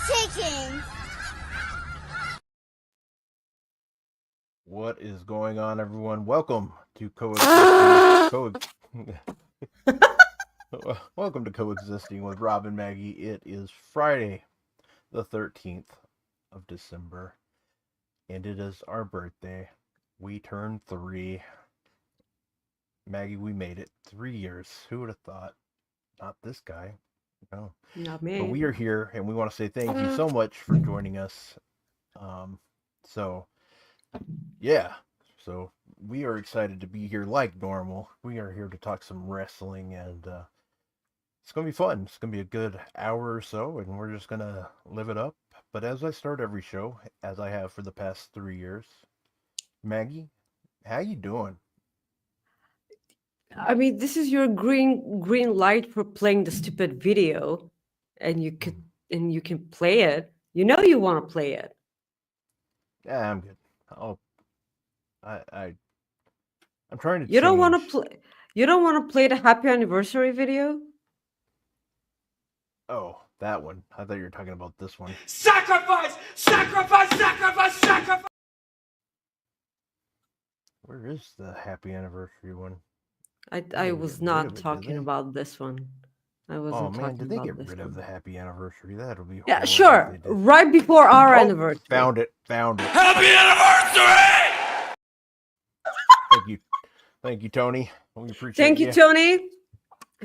chicken. What is going on, everyone? Welcome to Coexisting. Welcome to Coexisting with Rob and Maggie. It is Friday, the 13th of December, and it is our birthday. We turned 3. Maggie, we made it. 3 years. Who would have thought? Not this guy. No. Not me. But we are here, and we want to say thank you so much for joining us. So we are excited to be here like normal. We are here to talk some wrestling, and it's going to be fun. It's going to be a good hour or so, and we're just going to live it up. But as I start every show, as I have for the past 3 years, Maggie, how you doing? I mean, this is your green light for playing the stupid video, and you can play it. You know you want to play it. Yeah, I'm good. I'm trying to. You don't want to play. You don't want to play the happy anniversary video. Oh, that one. I thought you were talking about this one. Sacrifice! Sacrifice! Sacrifice! Sacrifice! Where is the happy anniversary one? I was not talking about this one. I wasn't talking about this one. Did they get rid of the happy anniversary? That'll be yeah, sure. Right before our anniversary. Found it. Happy anniversary! Thank you, Tony. We appreciate Thank you, Tony.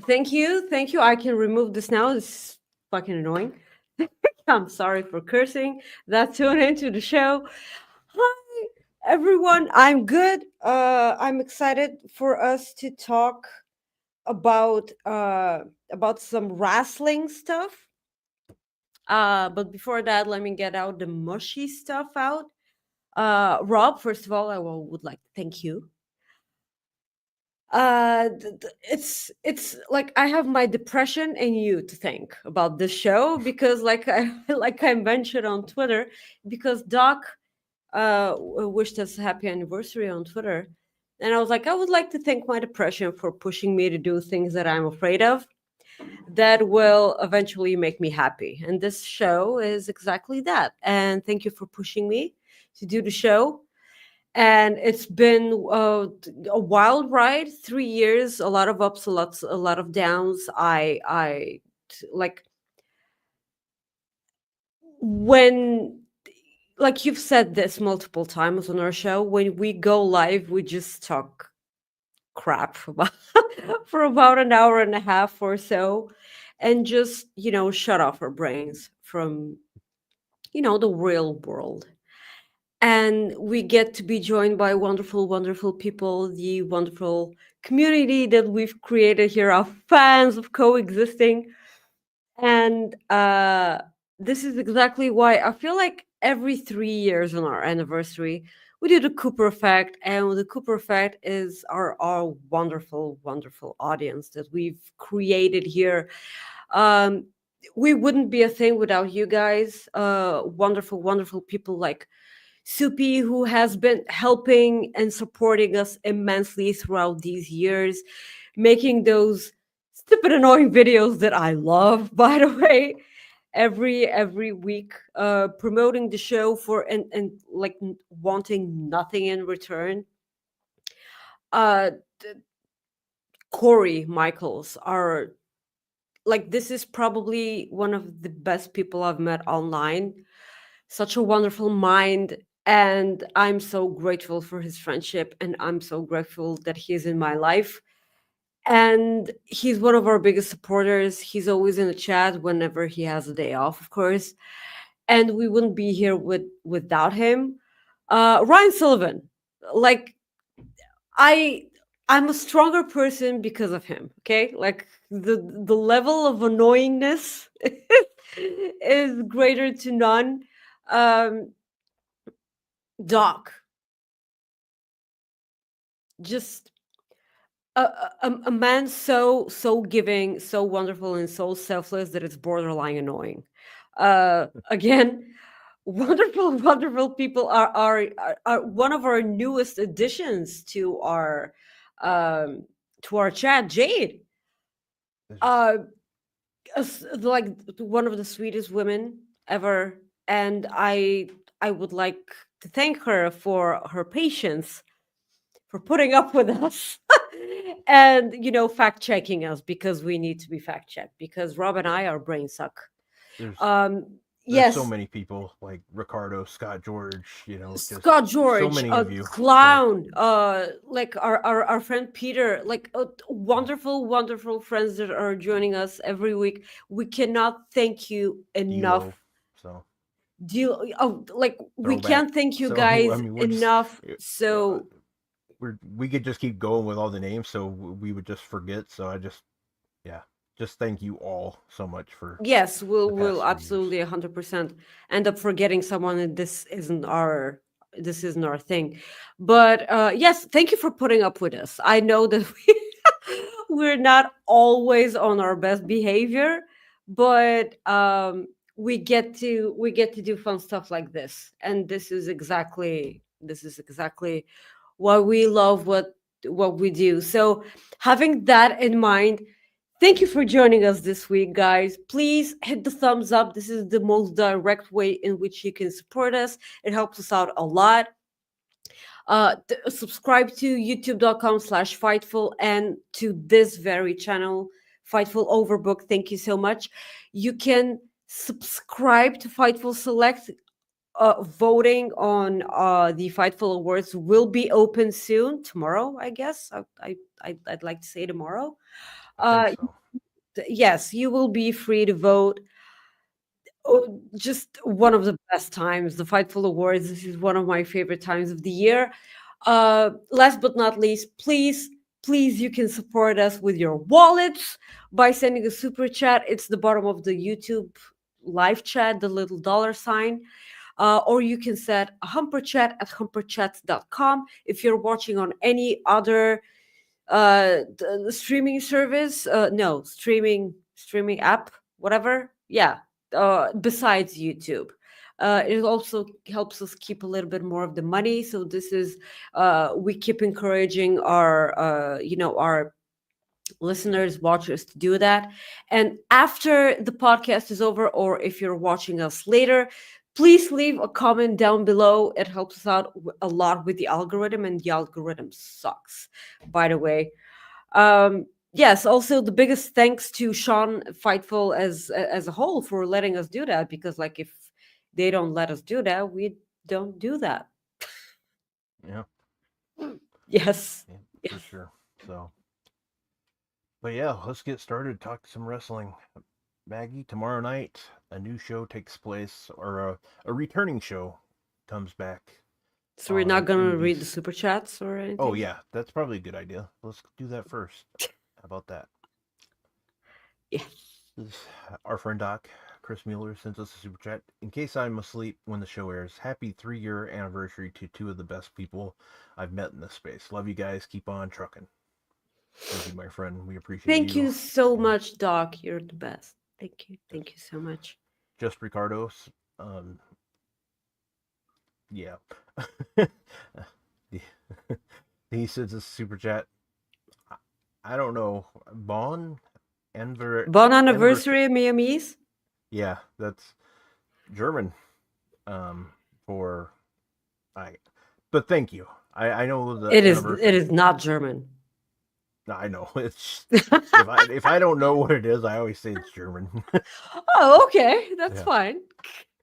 Thank you. I can remove this now. It's fucking annoying. I'm sorry for cursing. That's tune into the show. Hi, everyone. I'm good. I'm excited for us to talk about some wrestling stuff. But before that, let me get out the mushy stuff out. Rob, first of all, I would like to thank you. It's like I have my depression and you to thank about this show because like I mentioned on Twitter, because Doc wished us a happy anniversary on Twitter, and I was like, I would like to thank my depression for pushing me to do things that I'm afraid of that will eventually make me happy, and this show is exactly that. And thank you for pushing me to do the show. And it's been a wild ride, 3 years, a lot of ups, a lot of downs. I like when, like you've said this multiple times on our show, when we go live, we just talk crap for about an hour and a half or so, and just shut off our brains from the real world. And we get to be joined by wonderful, wonderful people, the wonderful community that we've created here, our fans of Coexisting. And this is exactly why I feel like every 3 years on our anniversary, we do the Cooper Effect. And the Cooper Effect is our wonderful, wonderful audience that we've created here. We wouldn't be a thing without you guys. Wonderful, wonderful people like Soupy, who has been helping and supporting us immensely throughout these years, making those stupid annoying videos that I love, by the way, every week, promoting the show for and like wanting nothing in return. Corey Michaels are like, this is probably one of the best people I've met online. Such a wonderful mind. And I'm so grateful for his friendship, and I'm so grateful that he's in my life. And he's one of our biggest supporters. He's always in the chat whenever he has a day off, of course. And we wouldn't be here without him. Ryan Sullivan, like I'm a stronger person because of him. Okay, like the level of annoyingness is greater to none. Doc, just a man so giving, so wonderful, and so selfless that it's borderline annoying. Again, wonderful people are one of our newest additions to our chat, Jade. Like one of the sweetest women ever, and I would like to thank her for her patience, for putting up with us, and fact checking us, because we need to be fact checked, because Rob and I, our brains suck. There's Um, there's so yes, many people like Ricardo, Scott George, just Scott so George, many a of you. So clown, like our friend Peter, like wonderful, wonderful friends that are joining us every week. We cannot thank you Elo, enough. so Like we throwback. can't thank you So I guys mean, enough. uh, So we could just keep going with all the names, so we would just forget. So yeah, just thank you all so much for yes, we'll the we'll past 3 years. absolutely 100% end up forgetting someone, and this isn't our thing. But yes, thank you for putting up with us. I know that we're not always on our best behavior, but we get to do fun stuff like this, and this is exactly why we love what we do. So having that in mind, thank you for joining us this week, guys. Please hit the thumbs up. This is the most direct way in which you can support us. It helps us out a lot. Subscribe to youtube.com/Fightful, and to this very channel, Fightful Overbook. Thank you so much. You can subscribe to Fightful Select. Voting on the Fightful Awards will be open soon, tomorrow, I guess. I'd like to say tomorrow. I think Uh, so. yes, you will be free to vote. Oh, just one of the best times, the Fightful Awards. This is one of my favorite times of the year. Last but not least, please, you can support us with your wallets by sending a super chat. It's the bottom of the YouTube live chat, the little dollar sign. Or you can set a humper chat at humperchats.com. If you're watching on any other the streaming service, no, streaming app, whatever, yeah, besides YouTube. It also helps us keep a little bit more of the money. So this is we keep encouraging our listeners, watchers to do that. And after the podcast is over, or if you're watching us later, please leave a comment down below. It helps us out a lot with the algorithm, and the algorithm sucks, by the way. Yes, also the biggest thanks to Sean Fightful as a whole for letting us do that, because like if they don't let us do that, we don't do that. Yeah, Yes. yeah, for Yes. sure. So, but yeah, let's get started. Talk some wrestling. Maggie, tomorrow night a new show takes place, or a returning show comes back So we're not on gonna read the Indies. super chats or Oh anything. yeah, that's probably a good idea. Let's do that first. How about that? Yeah. This is our friend Doc, Chris Mueller, sends us a super chat. In case I'm asleep when the show airs, happy 3-year anniversary to two of the best people I've met in this space. Love you guys. Keep on trucking. Thank you, my friend. We appreciate Thank you. you so And much, Doc. You're the best. Thank you. yes, Thank you so much. just Ricardo's. Yeah. He sends us a super chat. I don't know. Bon Bon Anniversary. anniversary, Miami's. Yeah, that's German. For I, but thank you. I know the It anniversary. is not German. I know it's if I don't know what it is, I always say it's German. Oh, okay. That's Yeah, fine.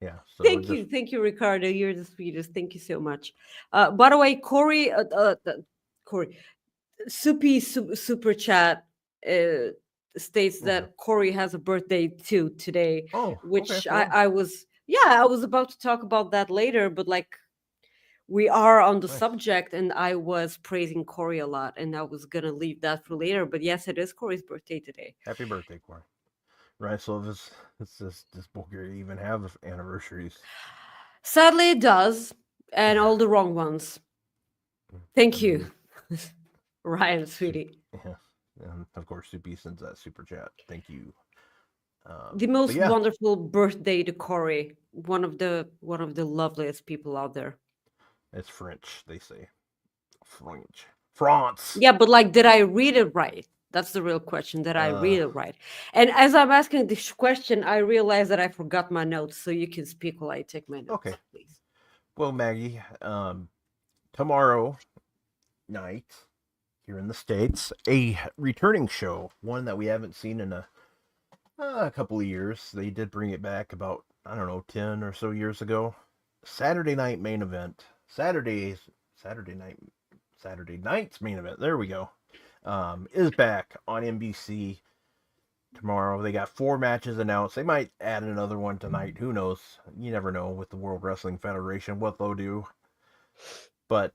yeah. So Thank just you. Thank you, Ricardo. You're the sweetest. Thank you so much. By the way, Corey, super chat states okay. that Corey has a birthday too today, Oh, okay. which Well, I was about to talk about that later, but like we are on the nice. subject, and I was praising Corey a lot, and I was gonna leave that for later. But yes, it is Corey's birthday today. Happy birthday, Corey. Right. So this Bulgaria even have anniversaries? Sadly, it does, and all the wrong ones. Thank Mm, you, Ryan, Sup- sweetie. yeah, and of course, Supi sends that super chat. Thank you. The But most yeah, wonderful birthday to Corey. One of the loveliest people out there. it's French. They say French. France. Yeah, but like, did I read it right? That's the real question that I really write. And as I'm asking this question, I realize that I forgot my notes, so you can speak while I take my notes, Okay. please. Well, Maggie, tomorrow night here in the States, a returning show, one that we haven't seen in a couple of years. They did bring it back about, I don't know, 10 or so years ago. Saturday night main event. Saturday night's main event. There we go. Is back on NBC tomorrow. They got 4 matches announced. They might add another one tonight. Who knows? You never know with the World Wrestling Federation what they'll do. But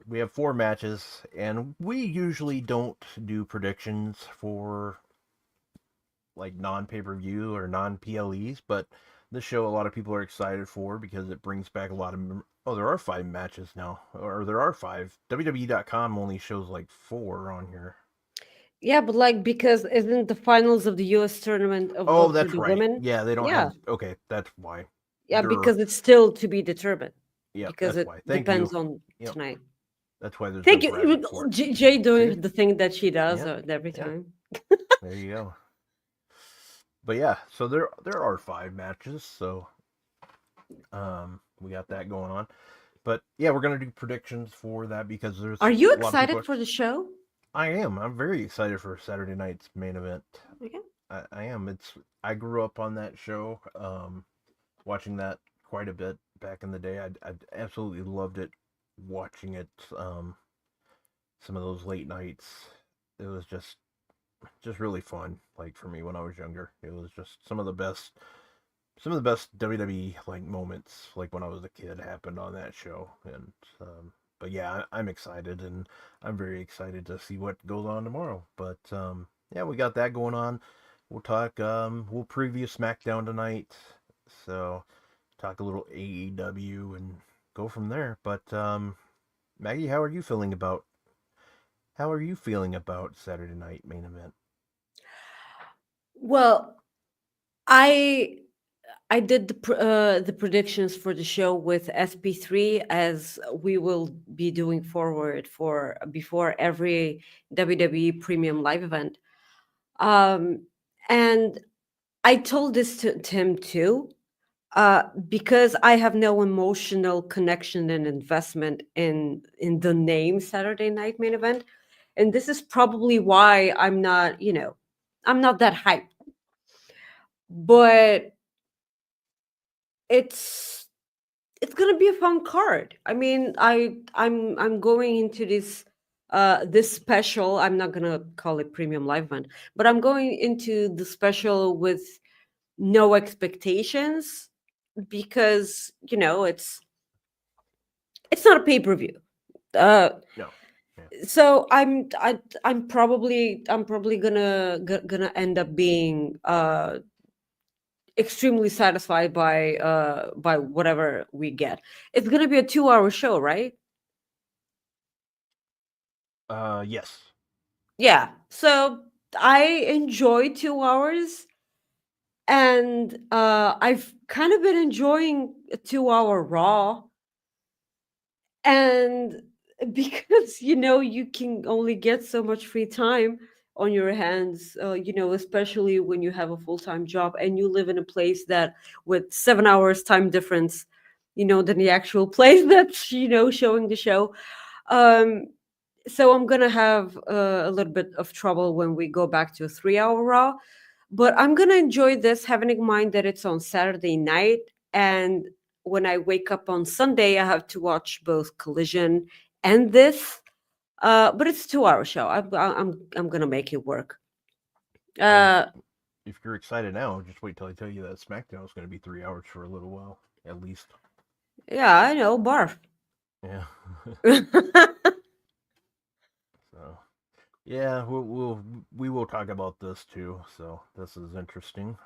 we have 4 matches, and we usually don't do predictions for like non-pay-per-view or non-PLEs, but this show a lot of people are excited for because it brings back a lot of there are 5 matches now, or there are 5. WWE.com only shows like 4 on here. Yeah, but like because isn't the finals of the U.S. tournament Oh, for that's the right. women? Yeah, they don't Yeah, have. Okay, that's why. yeah, Durr. because it's still to be determined. Yeah, Because that's it why. Thank depends you. on Yep, tonight. that's why there's Thank no you, graphic for it. Jay, doing See? the thing that she does Yeah, every yeah. time. There you go. But yeah, so there are 5 matches, so we got that going on. But yeah, we're gonna do predictions for that because there's Are you a lot of people. excited for the show? I am. I'm very excited for Saturday night's main event. Okay. I am. I grew up on that show, watching that quite a bit back in the day. I absolutely loved it, watching it. Some of those late nights, it was just really fun. Like for me when I was younger, it was just some of the best WWE like moments, like when I was a kid, happened on that show. And but yeah, I'm excited, and I'm very excited to see what goes on tomorrow. But yeah, we got that going on. We'll talk. We'll preview SmackDown tonight. So talk a little AEW and go from there. But Maggie, how are you feeling about Saturday night main event? Well, I I did the predictions for the show with SP3 as we will be doing forward for before every WWE Premium Live event. Um, and I told this to him too, because I have no emotional connection and investment in the name Saturday Night Main Event, and this is probably why I'm not that hyped. But it's it's gonna be a fun card. I mean, I'm going into this special. I'm not gonna call it premium live event, but I'm going into the special with no expectations because it's not a pay per view. Uh, No. Yeah. so I'm probably gonna end up being extremely satisfied by whatever we get. It's gonna be a 2 hour show, right? Yes. Yeah. So I enjoy 2 hours, and I've kind of been enjoying a 2 hour Raw, and because you can only get so much free time on your hands, especially when you have a full-time job and you live in a place that with 7 hours time difference, than the actual place that's showing the show. um so I'm gonna have a little bit of trouble when we go back to a 3 hour Raw, but I'm gonna enjoy this, having in mind that it's on Saturday night, and when I wake up on Sunday, I have to watch both Collision and this. But it's a 2 hour show. I'm gonna make it work. Well, Uh, if you're excited now, just wait till I tell you that SmackDown is going to be 3 hours for a little while, at least. yeah, I know, barf. Yeah. So, yeah, we will talk about this too. So this is interesting.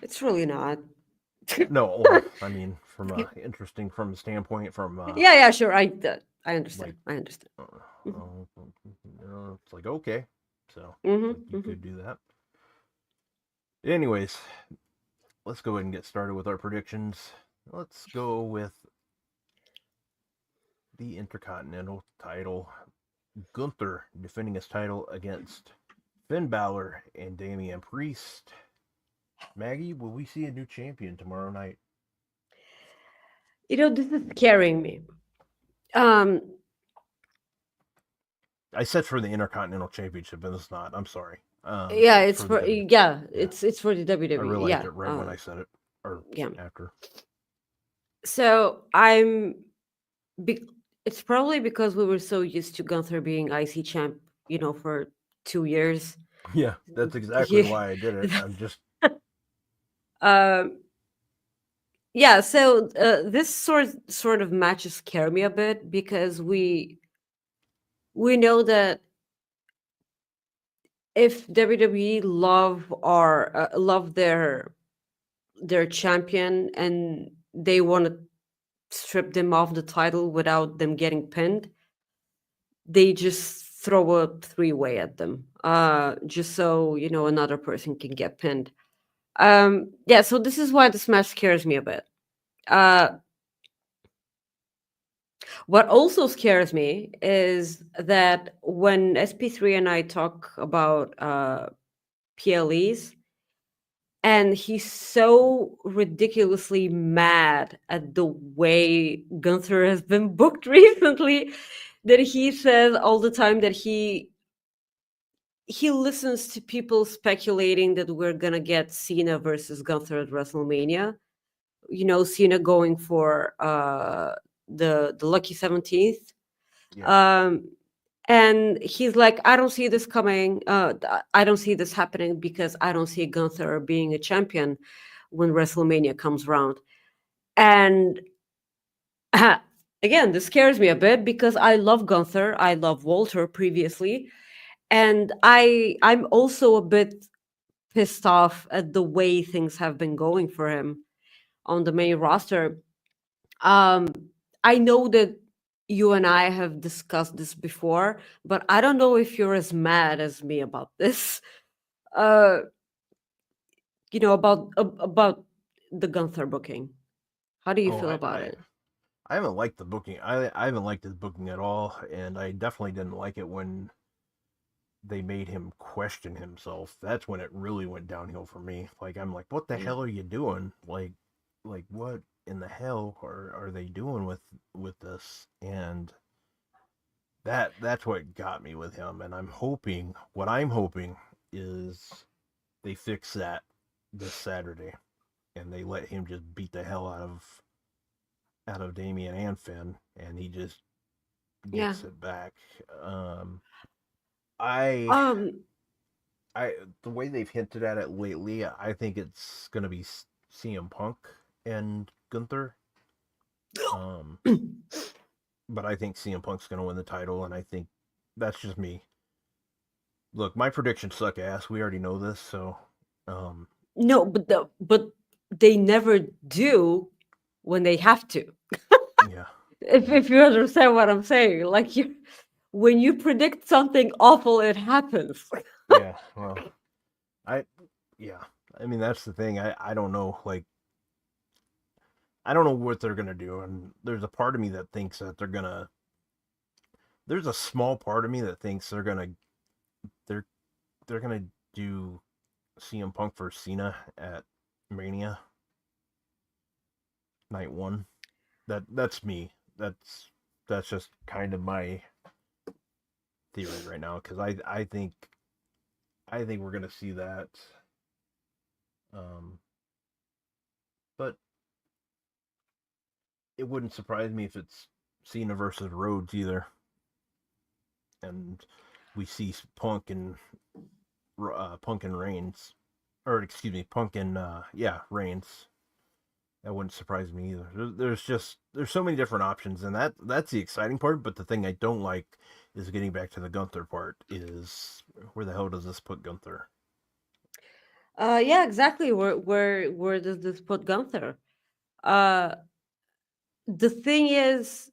It's really not. No, well, I mean, interesting from a standpoint from Yeah, sure. I understand. like, I understand. it's like okay, so Hmm. like you could do that. Anyways, let's go ahead and get started with our predictions. Let's go with the Intercontinental title. Gunther defending his title against Finn Balor and Damian Priest. Maggie, will we see a new champion tomorrow night? This is scaring me. Um, I said for the Intercontinental Championship, and it's not. I'm sorry. yeah, It's it's for the for W. yeah, Yeah, it's for the I WWE. realized Yeah, it right when I said it, or yeah. after. So be, it's probably because we were so used to Gunther being IC champ, for 2 years. Yeah, that's exactly Yeah. why I did it. I'm just um, yeah. So this sort of matches scare me a bit because we know that if WWE love their champion and they want to strip them off the title without them getting pinned, they just throw a three-way at them, just so another person can get pinned. Yeah, so this is why this match scares me a bit. uh what also scares me is that when SP3 and I talk about PLEs, and he's so ridiculously mad at the way Gunther has been booked recently, that he says all the time that he listens to people speculating that we're gonna get Cena versus Gunther at WrestleMania. Cena going for the lucky 17th. yeah, Um, and he's like, I don't see this coming. I don't see this happening because I don't see Gunther being a champion when WrestleMania comes around. And again, this scares me a bit because I love Gunther. I love Walter previously, and I'm also a bit pissed off at the way things have been going for him on the main roster. Um, I know that you and I have discussed this before, but I don't know if you're as mad as me about this. Uh, about the Gunther booking. How do you oh, feel about it? I haven't liked the booking. I haven't liked his booking at all, and I definitely didn't like it when they made him question himself. That's when it really went downhill for me. Like I'm like, what the Mm. hell are you doing? Like what in the hell are they doing with this? And that's what got me with him. And I'm hoping is they fix that this Saturday and they let him just beat the hell out of Damien and Finn, and he just Yeah. gets it back. Um, I Um. I the way they've hinted at it lately, I think it's gonna be CM Punk and Gunther. Um, but I think CM Punk's gonna win the title, and I think that's just me. Look, my predictions suck ass. We already know this, so um, No, but they never do when they have to. yeah, If you understand what I'm saying, like when you predict something awful, it happens. yeah. Well, I yeah. I mean, that's the thing. I don't know. Like, I don't know what they're gonna do, and there's a part of me that thinks that they're gonna. There's a small part of me that thinks they're they're gonna do CM Punk versus Cena at Mania night one. That's me. That's just kind of my theory right now because I think we're gonna see that. Um, but it wouldn't surprise me if it's Cena versus Rhodes either, and we see Punk and Reigns, or excuse me, Punk and Reigns. That wouldn't surprise me either. There's so many different options, and that's the exciting part. But the thing I don't like is getting back to the Gunther part. Is where the hell does this put Gunther? Yeah, exactly. Where does this put Gunther? Uh, the thing is,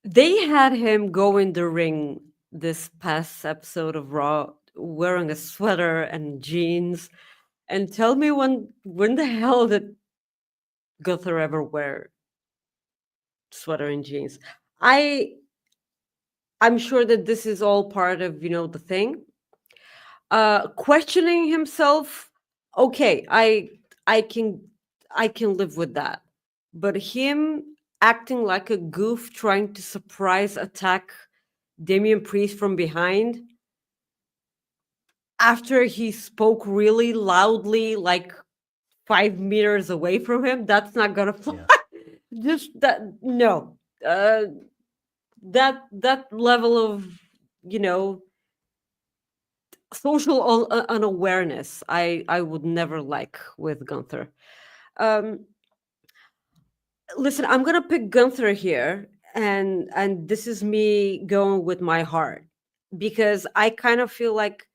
they had him go in the ring this past episode of Raw wearing a sweater and jeans. And tell me when the hell did Gunther ever wear sweater and jeans. I'm sure that this is all part of, the thing. Questioning himself, okay, I can I can live with that. But him acting like a goof trying to surprise attack Damian Priest from behind after he spoke really loudly, like 5 meters away from him, that's not gonna fly. Yeah. Just that, no. That level of, you know social unawareness, I would never like with Gunther. um Listen, I'm gonna pick Gunther here, and this is me going with my heart, because I kind of feel like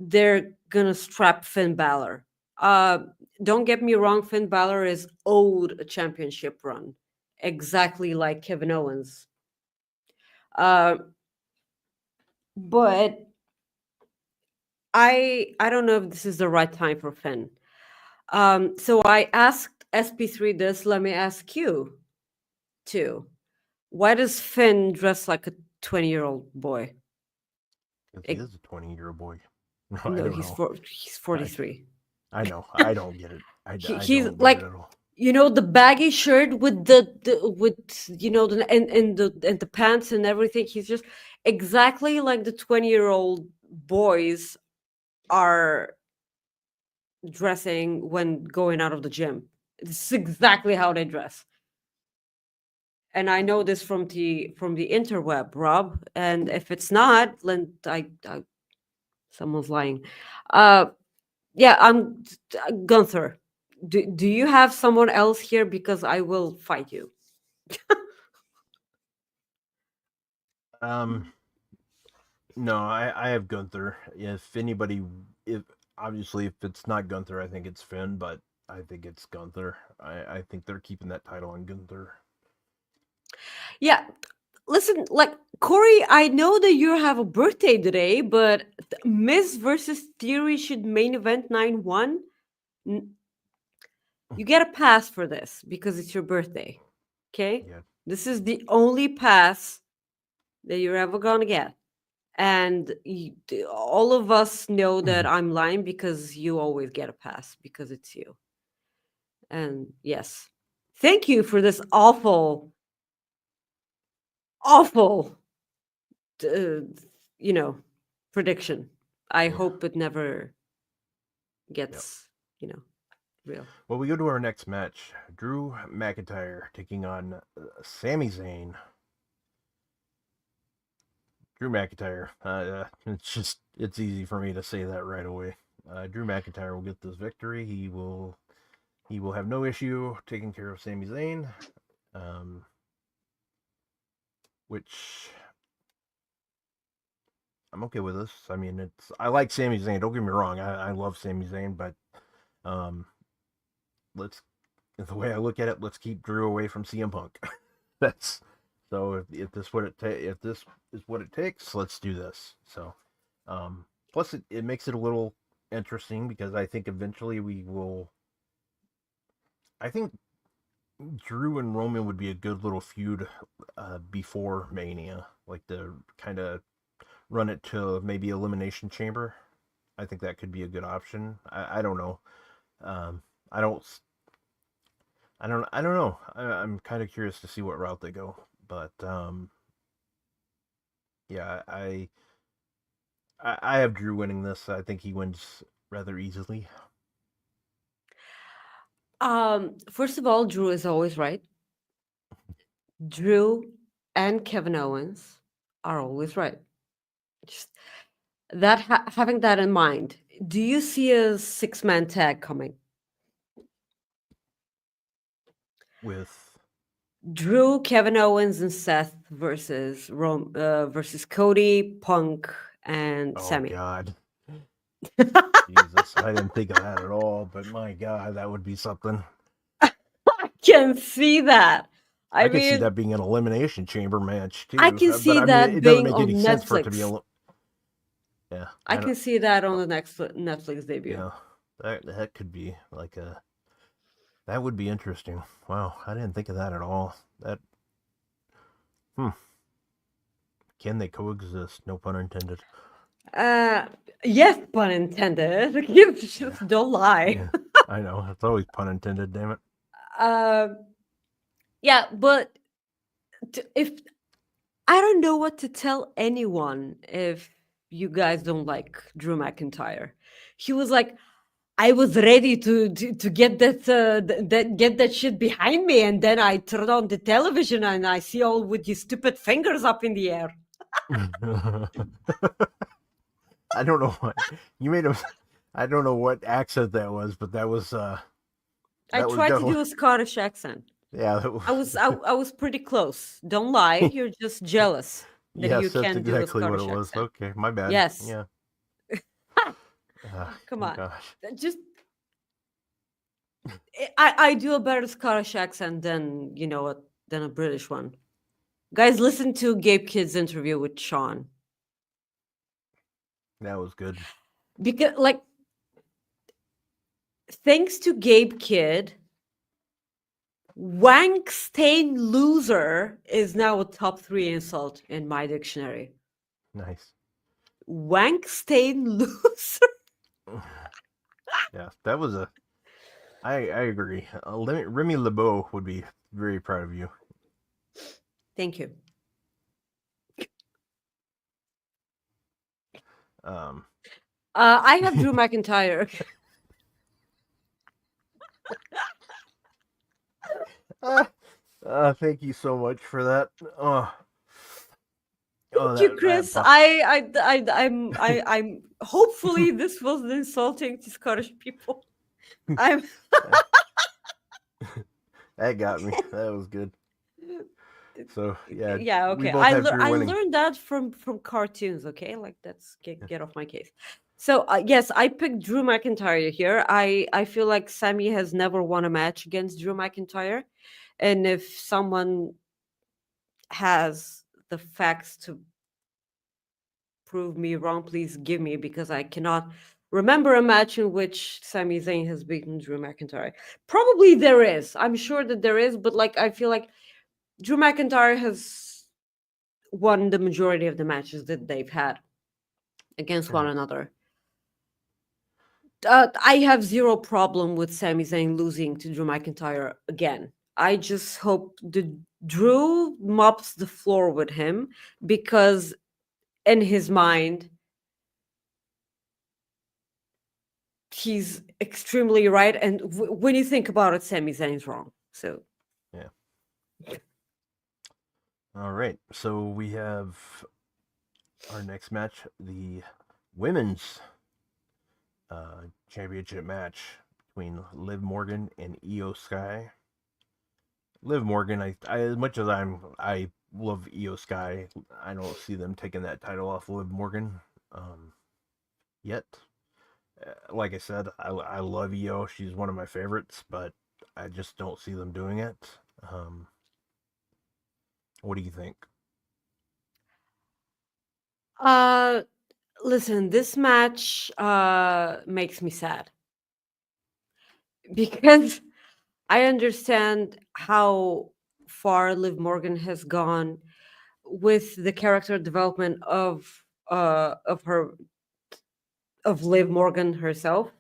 they're gonna strap Finn Balor. uh don't get me wrong, Finn Balor is owed a championship run, exactly like Kevin Owens. uh but I don't know if this is the right time for Finn. So I asked SP3 this. Let me ask you too. Why does Finn dress like a 20-year-old boy? Because he is a 20-year-old boy. No, I No, don't he's know. he's 43. I know. I don't get it. I He's don't get like, it at all. the baggy shirt with the with and the pants and everything. He's just exactly like the 20-year-old boys are dressing when going out of the gym. It's exactly how they dress. And I know this from the interweb, Rob. And if it's not, then I someone's lying. Uh, yeah, I'm Gunther. Do you have someone else here? Because I will fight you. No, I have Gunther. If anybody, if obviously if it's not Gunther, I think it's Finn, but I think it's Gunther. I think they're keeping that title on Gunther. Yeah, listen, like Corey, I know that you have a birthday today, but Miz versus Theory should main event 9-1. You get a pass for this because it's your birthday. Okay? Yeah. This is the only pass that you're ever gonna get. And all of us know that I'm lying because you always get a pass because it's you. And yes, thank you for this awful, awful, uh, prediction. I Yeah. hope it never gets, real. Well, we go to our next match. Drew McIntyre taking on Sami Zayn. Drew McIntyre. It's easy for me to say that right away. Drew McIntyre will get this victory. He will have no issue taking care of Sami Zayn, which I'm okay with this. I mean, I like Sami Zayn. Don't get me wrong. I love Sami Zayn, but let's the way I look at it, let's keep Drew away from CM Punk. That's so if this if this is what it takes, let's do this. So plus it makes it a little interesting because I think eventually we will. I think Drew and Roman would be a good little feud before Mania, like to kind of run it to maybe Elimination Chamber. I think that could be a good option. I don't know. Um, I don't. I don't know. I'm kind of curious to see what route they go, but yeah, I have Drew winning this. I think he wins rather easily. First of all, Drew is always right. Drew and Kevin Owens are always right. Just that having that in mind, do you see a 6-man tag coming? With Drew, Kevin Owens, and Seth versus Cody, Punk, and oh Sammy. God, Jesus, I didn't think of that at all. But my God, that would be something. I can see that. I can see that being an elimination chamber match too. I can see but I mean, that it doesn't being make any on sense for it to be Netflix. yeah. I can see that on the next Netflix debut. Yeah, that could be like that would be interesting. Wow, I didn't think of that at all. Can they coexist? No pun intended. Yes, pun intended. You just don't lie. Yeah, I know. It's always pun intended, damn it. Yeah, but if I don't know what to tell anyone if you guys don't like Drew McIntyre. He was like, I was ready to get get that shit behind me, and then I turn on the television and I see all with your stupid fingers up in the air. I don't know what you made him. I don't know what accent that was, but that was. I That was tried to definitely- do a Scottish accent. Yeah, that was, I was pretty close. Don't lie, you're just jealous that yes, you that's can't do a exactly what Scottish it was. accent. Okay, my bad. Yes. Yeah. Come oh on. Gosh. Just I do a better Scottish accent than than a British one. Guys, listen to Gabe Kidd's interview with Sean. That was good. Because thanks to Gabe Kidd, wank stain loser is now a top 3 insult in my dictionary. Nice. Wank stain loser. Yeah, that was a. I agree. Remy LeBeau would be very proud of you. Thank you. I have Drew McIntyre. Thank you so much for that. Thank you, Chris. I'm. Hopefully, this wasn't insulting to Scottish people. I'm. That got me. That was good. So yeah. Yeah. we Okay. both I have Drew winning. learned that from cartoons. Okay, that's get off my case. So yes, I picked Drew McIntyre here. I feel like Sammy has never won a match against Drew McIntyre, and if someone has the facts to prove me wrong, please give me, because I cannot remember a match in which Sami Zayn has beaten Drew McIntyre. Probably there is. I'm sure that there is, but I feel like Drew McIntyre has won the majority of the matches that they've had against one another. I have zero problem with Sami Zayn losing to Drew McIntyre again. I just hope the Drew mops the floor with him, because in his mind, he's extremely right. And when you think about it, Sami Zayn's wrong. So, yeah. All right. So we have our next match, the women's championship match between Liv Morgan and Io Sky. Liv Morgan, I as much as I love Io Sky, I don't see them taking that title off Liv Morgan yet. Like I said, I love Io. She's one of my favorites, but I just don't see them doing it. What do you think? Listen, this match makes me sad, because I understand how far Liv Morgan has gone with the character development of Liv Morgan herself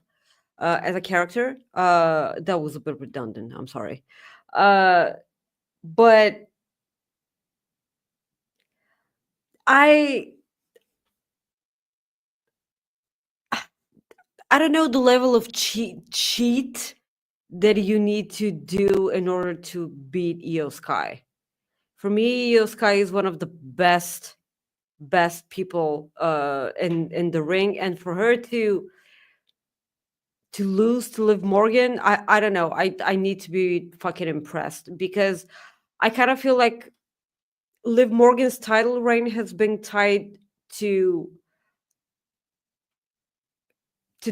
as a character. That was a bit redundant. I'm sorry, but I don't know the level of cheat that you need to do in order to beat Io Sky. For me, Io Sky is one of the best people in the ring, and for her to lose to Liv Morgan, I don't know. I need to be fucking impressed, because I kind of feel like Liv Morgan's title reign has been tied to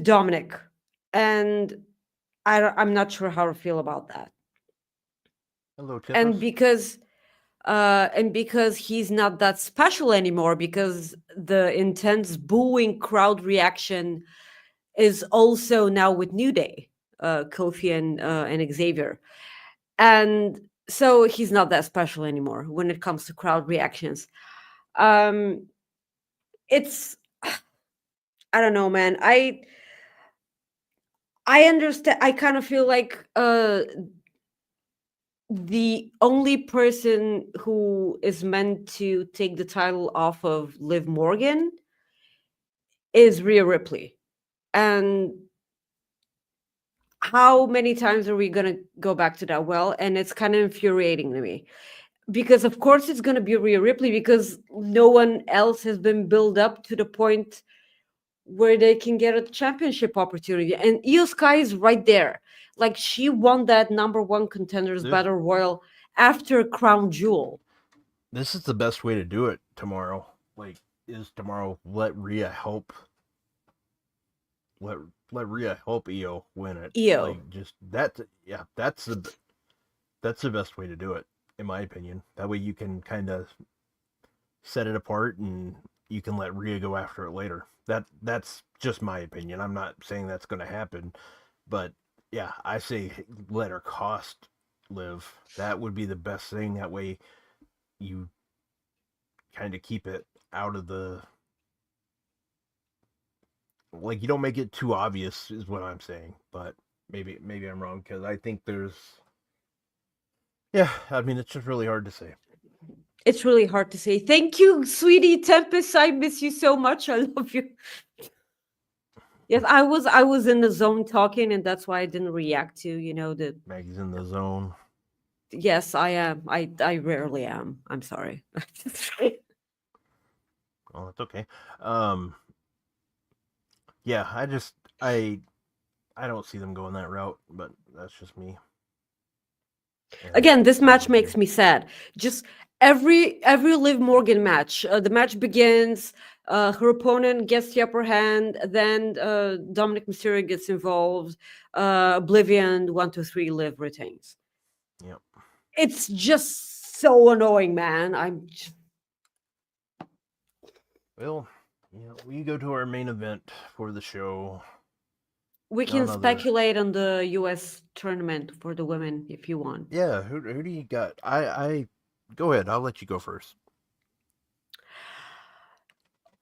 Dominic, and I'm not sure how to feel about that. Hello, Tiffus. And because he's not that special anymore, because the intense booing crowd reaction is also now with New Day, Kofi and Xavier, and So he's not that special anymore when it comes to crowd reactions. Um, it's I don't know, man. I understand. I kind of feel like the only person who is meant to take the title off of Liv Morgan is Rhea Ripley. And how many times are we going to go back to that well? And it's kind of infuriating to me because, of course, it's going to be Rhea Ripley because no one else has been built up to the point where they can get a championship opportunity. And Io Sky is right there. Like she won that number one contenders This- battle royal after Crown Jewel. This is the best way to do it tomorrow. Like, is tomorrow let Rhea help let Rhea help Io win it. Io. Like just that that's the best way to do it, in my opinion. That way you can kind of set it apart and you can let Rhea go after it later. That's just my opinion. I'm not saying that's going to happen, but yeah, I say let her cost Liv. That would be the best thing. That way you kind of keep it out of the, like, you don't make it too obvious is what I'm saying. But maybe I'm wrong, because I think there's, yeah, I mean, it's just really hard to say. It's really hard to say. Thank you, sweetie Tempest. I miss you so much. I love you. Yes, I was in the zone talking, and that's why I didn't react to, the Maggie's in the zone. yes, I am. I rarely am. I'm sorry. Well, that's okay. Yeah, I don't see them going that route, but that's just me. And Again, this match okay. makes me sad. Just every Liv Morgan match, the match begins, her opponent gets the upper hand, then Dominic Mysterio gets involved, Oblivion 1 2 3 Liv retains. Yep. It's just so annoying, man. Well, yeah, we go to our main event for the show. We can None other- speculate on the US tournament for the women if you want. Yeah, who do you got? I go ahead. I'll let you go first.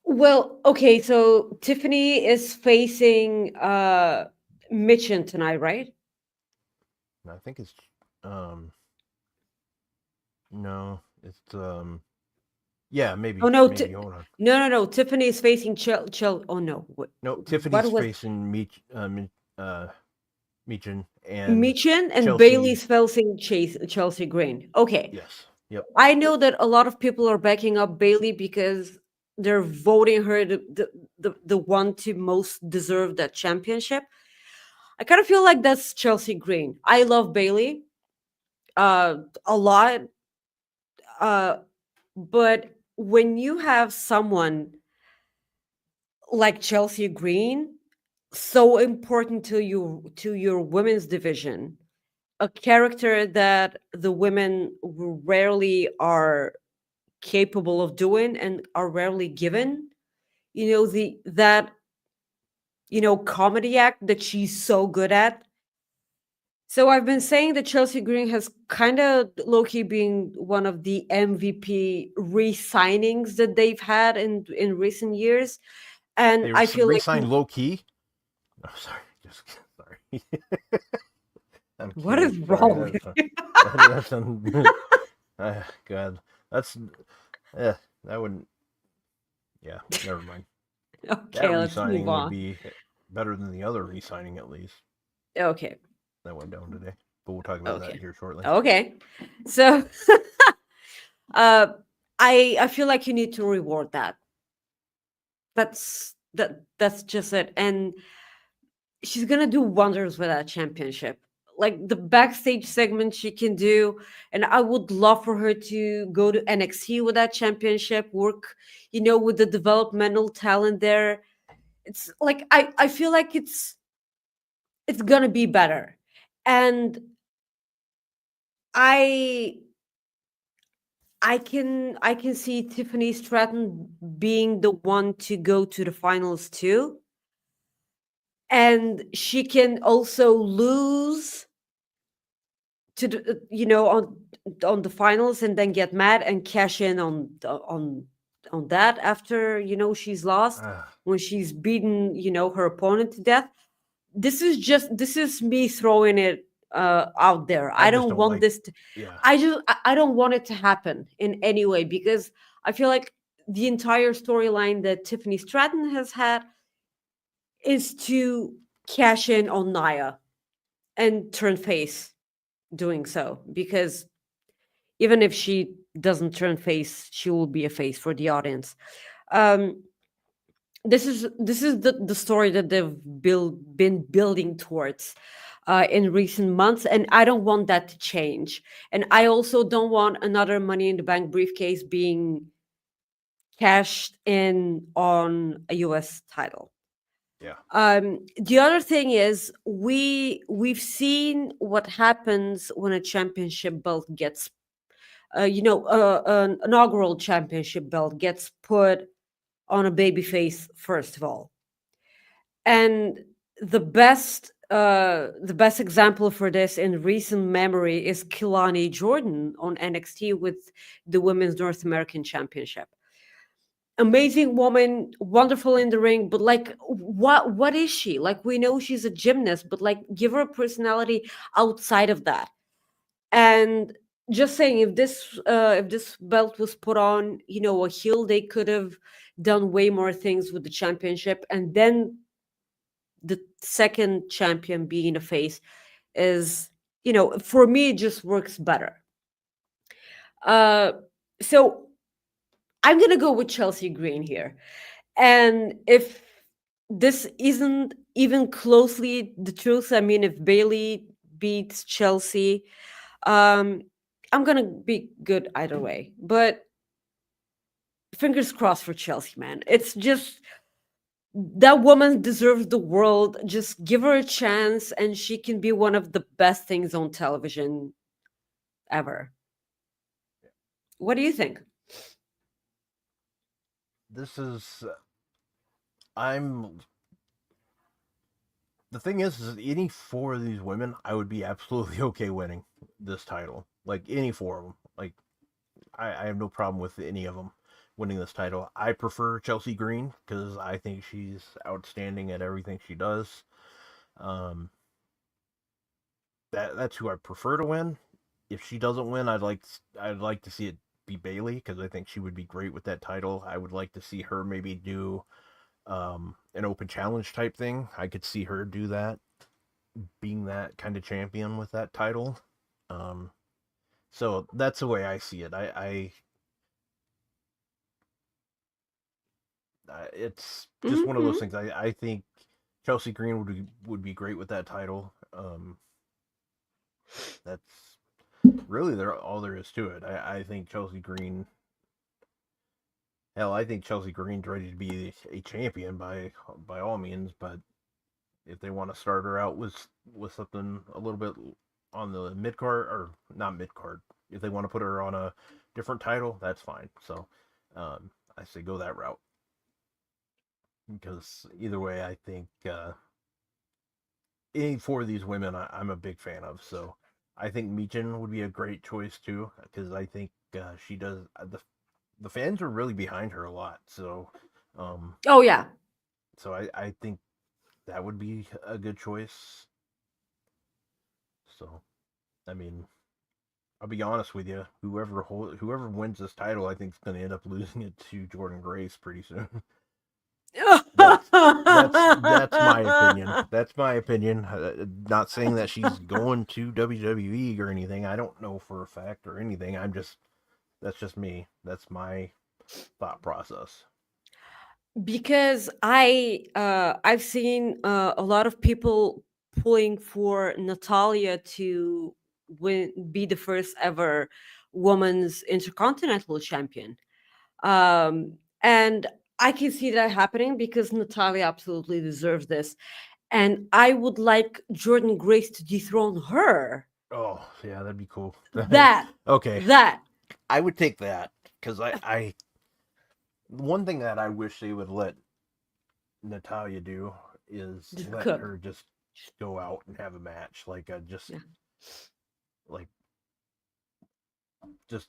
Well, okay, so Tiffany is facing Mitchin tonight, right? I think it's no, it's yeah, maybe. Oh no, maybe. Hold on. no. Tiffany is facing Oh no, No, what Tiffany's was facing Michin and Mitchin and Chelsea. Bailey's facing Chelsea Green. Okay, Yes. Yep. I know that a lot of people are backing up Bailey because they're voting her the one to most deserve that championship. I kind of feel like that's Chelsea Green. I love Bailey a lot, but when you have someone like Chelsea Green, so important to your women's division, a character that the women rarely are capable of doing and are rarely given, comedy act that she's so good at. So I've been saying that Chelsea Green has kind of low-key been one of the MVP re-signings that they've had in recent years. And I feel like re-signed low key. Oh, sorry, just sorry. I'm what kidding. is Sorry, wrong with you? God, that's that wouldn't. Yeah, never mind. Okay, That let's re-signing move would on. be better than the other re-signing, at least. Okay. That went down today, but we'll talk about that Okay. here shortly. Okay. So I feel like you need to reward that. That's just it. And she's gonna do wonders with that championship. Like the backstage segment she can do, and I would love for her to go to NXT with that championship, work, with the developmental talent there. It's like I feel like it's gonna be better. And I I can see Tiffany Stratton being the one to go to the finals too. And she can also lose to the, on the finals and then get mad and cash in on that after she's lost, Uh, when she's beaten her opponent to death. This is me throwing it out there. I I just don't don't want like. this to, Yeah, I don't want it to happen in any way, because I feel like the entire storyline that Tiffany Stratton has had is to cash in on Naya and turn face doing so, because even if she doesn't turn face, she will be a face for the audience. um this is the story that they've been building towards in recent months, and I don't want that to change. And I also don't want another Money in the Bank briefcase being cashed in on a US title. yeah. The other thing is, we've seen what happens when a championship belt gets an inaugural championship belt gets put on a baby face, first of all. And the best example for this in recent memory is Kilani Jordan on NXT with the Women's North American Championship. Amazing woman, wonderful in the ring, but like, what is she? Like, we know she's a gymnast, but like, give her a personality outside of that. And just saying, if this belt was put on a heel, they could have done way more things with the championship. And then the second champion being a face is, for me, it just works better. uh so I'm gonna go with Chelsea Green here. And if this isn't even closely the truth, I mean, if Bailey beats Chelsea, um I'm gonna be good either way. But fingers crossed for Chelsea, man. It's just, that woman deserves the world. Just give her a chance, and she can be one of the best things on television ever. What do you think? This is. I'm. The thing is any four of these women, I would be absolutely okay winning this title. Like any four of them. Like I have no problem with any of them winning this title. I prefer Chelsea Green because I think she's outstanding at everything she does. Um, that's who I prefer to win. If she doesn't win, I'd like to see it be Bailey because I think she would be great with that title. I would like to see her maybe do an open challenge type thing. I could see her do that, being that kind of champion with that title. Um, so that's the way I see it. It's just one of those Hmm. things. I think Chelsea Green would be great with that title. That's really all there is to it. I think Chelsea Green. Hell, I think Chelsea Green's ready to be a champion by all means. But if they want to start her out with something a little bit on the mid card or not mid card, if they want to put her on a different title, that's fine. So I say go that route because either way, I think any four of these women I'm a big fan of. So I think Michin would be a great choice too because I think she does the fans are really behind her a lot. So um, Oh yeah. I think that would be a good choice. So I mean, I'll be honest with you. Whoever wins this title, I think is going to end up losing it to Jordan Grace pretty soon. That's my opinion. That's my opinion. Not saying that she's going to WWE or anything. I don't know for a fact or anything. That's just me. That's my thought process. Because I've seen a lot of people pulling for Natalia to be the first ever woman's intercontinental champion. And I can see that happening because Natalia absolutely deserves this. And I would like Jordan Grace to dethrone her. Oh yeah, that'd be cool. That, Okay, that. I would take that because I one thing that I wish they would let Natalia do is Just let cook. her just go out and have a match, like just Yeah. like just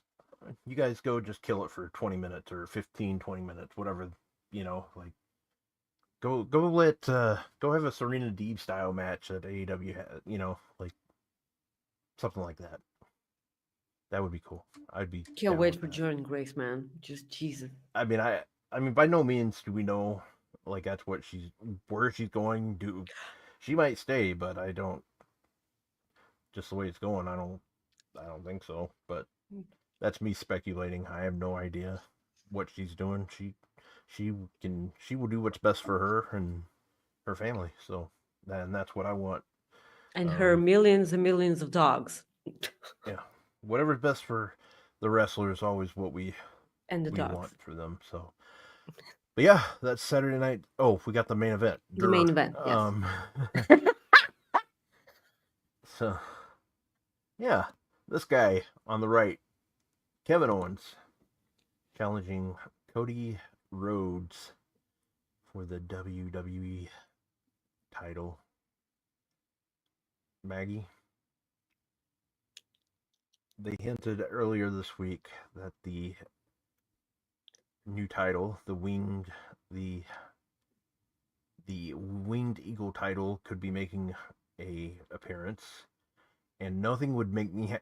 you guys go just kill it for 20 minutes or 15, 20 minutes, whatever, like go have a Serena Deeb style match that AEW had, like something like that. That would be cool. I'd be Can't down wait with for that. Jordan Grace, man. Just Jesus. I mean, by no means do we know like that's where she's going. She might stay, but I don't. Just the way it's going, I don't think so. But that's me speculating. I have no idea what she's doing. She will do what's best for her and her family. So, and that's what I want. And her millions and millions of dogs. Yeah, whatever's best for the wrestler is always what we And the dogs. want for them. So, but yeah, that's Saturday night. Oh, we got the main event. The main event, yes. So, yeah, this guy on the right, Kevin Owens, challenging Cody Rhodes for the WWE title. Maggie, they hinted earlier this week that the new title, the winged eagle title, could be making a appearance, and nothing would make me.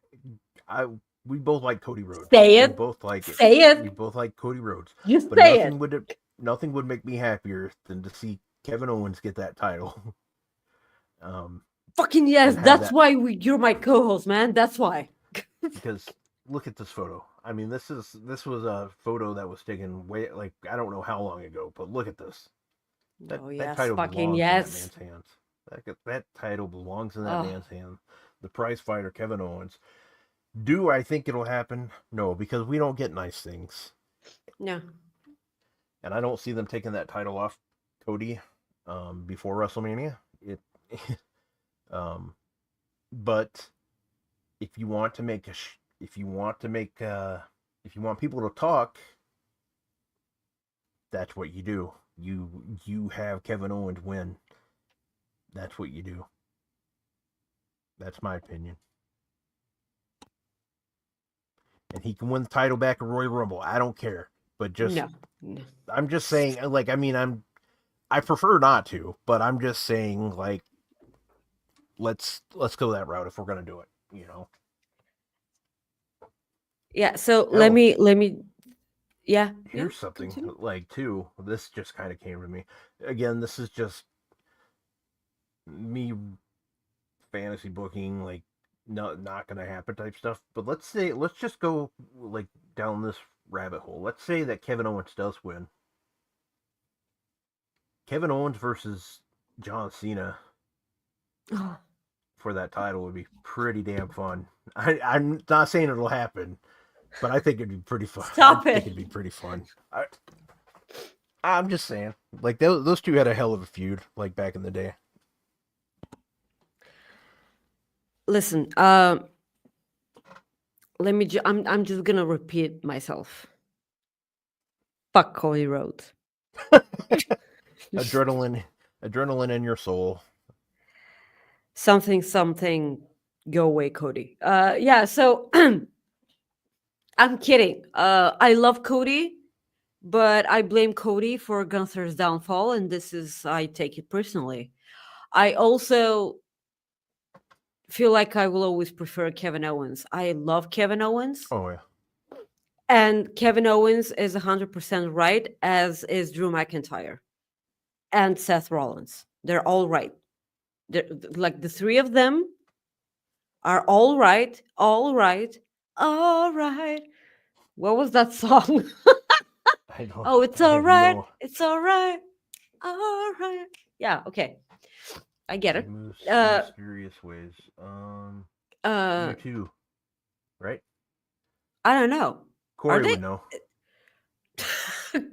We both like Cody Rhodes. Say it. We both like it. Say it. We both like Cody Rhodes. Just but say it. Nothing would make me happier than to see Kevin Owens get that title. Fucking yes. That's why you're my co-host, man. That's why. Because look at this photo. I mean, this was a photo that was taken way, like, I don't know how long ago, but look at this. That title belongs in that man's hands. That title belongs in that man's hands. The prize fighter, Kevin Owens. Do I think it'll happen? No, because we don't get nice things. No. And I don't see them taking that title off Cody before WrestleMania. But if you want people to talk, that's what you do. You have Kevin Owens win. That's what you do. That's my opinion. And he can win the title back at Royal Rumble. I don't care. But just no. I'm just saying, like, I mean, I prefer not to, but I'm just saying, like, let's go that route if we're gonna do it, Yeah, so let me here's something continue. Like, too, this just kind of came to me. Again, this is just me fantasy booking, like, not gonna happen type stuff. But let's just go, like, down this rabbit hole. Let's say that Kevin Owens does win. Kevin Owens versus John Cena for that title would be pretty damn fun. I'm not saying it'll happen, but I think it'd be pretty fun. I think it'd be pretty fun. I'm just saying, like, those two had a hell of a feud, like, back in the day. Listen, let me. I'm just gonna repeat myself. Fuck Cody Rhodes. Adrenaline in your soul. Something. Go away, Cody. Yeah. So I'm kidding. I love Cody, but I blame Cody for Gunther's downfall, and I take it personally. I also feel like I will always prefer Kevin Owens. I love Kevin Owens. Oh, yeah. And Kevin Owens is 100% right, as is Drew McIntyre and Seth Rollins. They're all right. Like, the three of them are all right. All right. All right. What was that song? I don't. Oh, it's all right. It's all right. All right. Yeah, okay. I get it. Mysterious ways. You too, right? I don't know. Corey would know.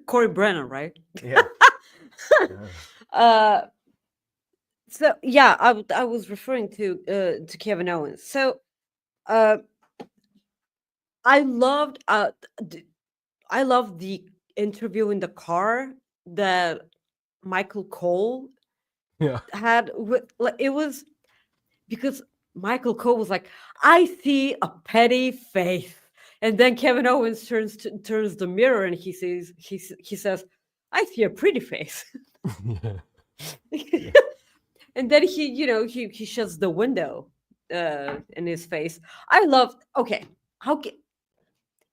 Corey Brennan, right? Yeah. So yeah, I was referring to Kevin Owens. So I loved the interview in the car that Michael Cole had it was because Michael Cole was like, I see a petty face And then Kevin Owens turns the mirror and he says, "I see a pretty face." Yeah. And then he shuts the window in his face. I love. Okay,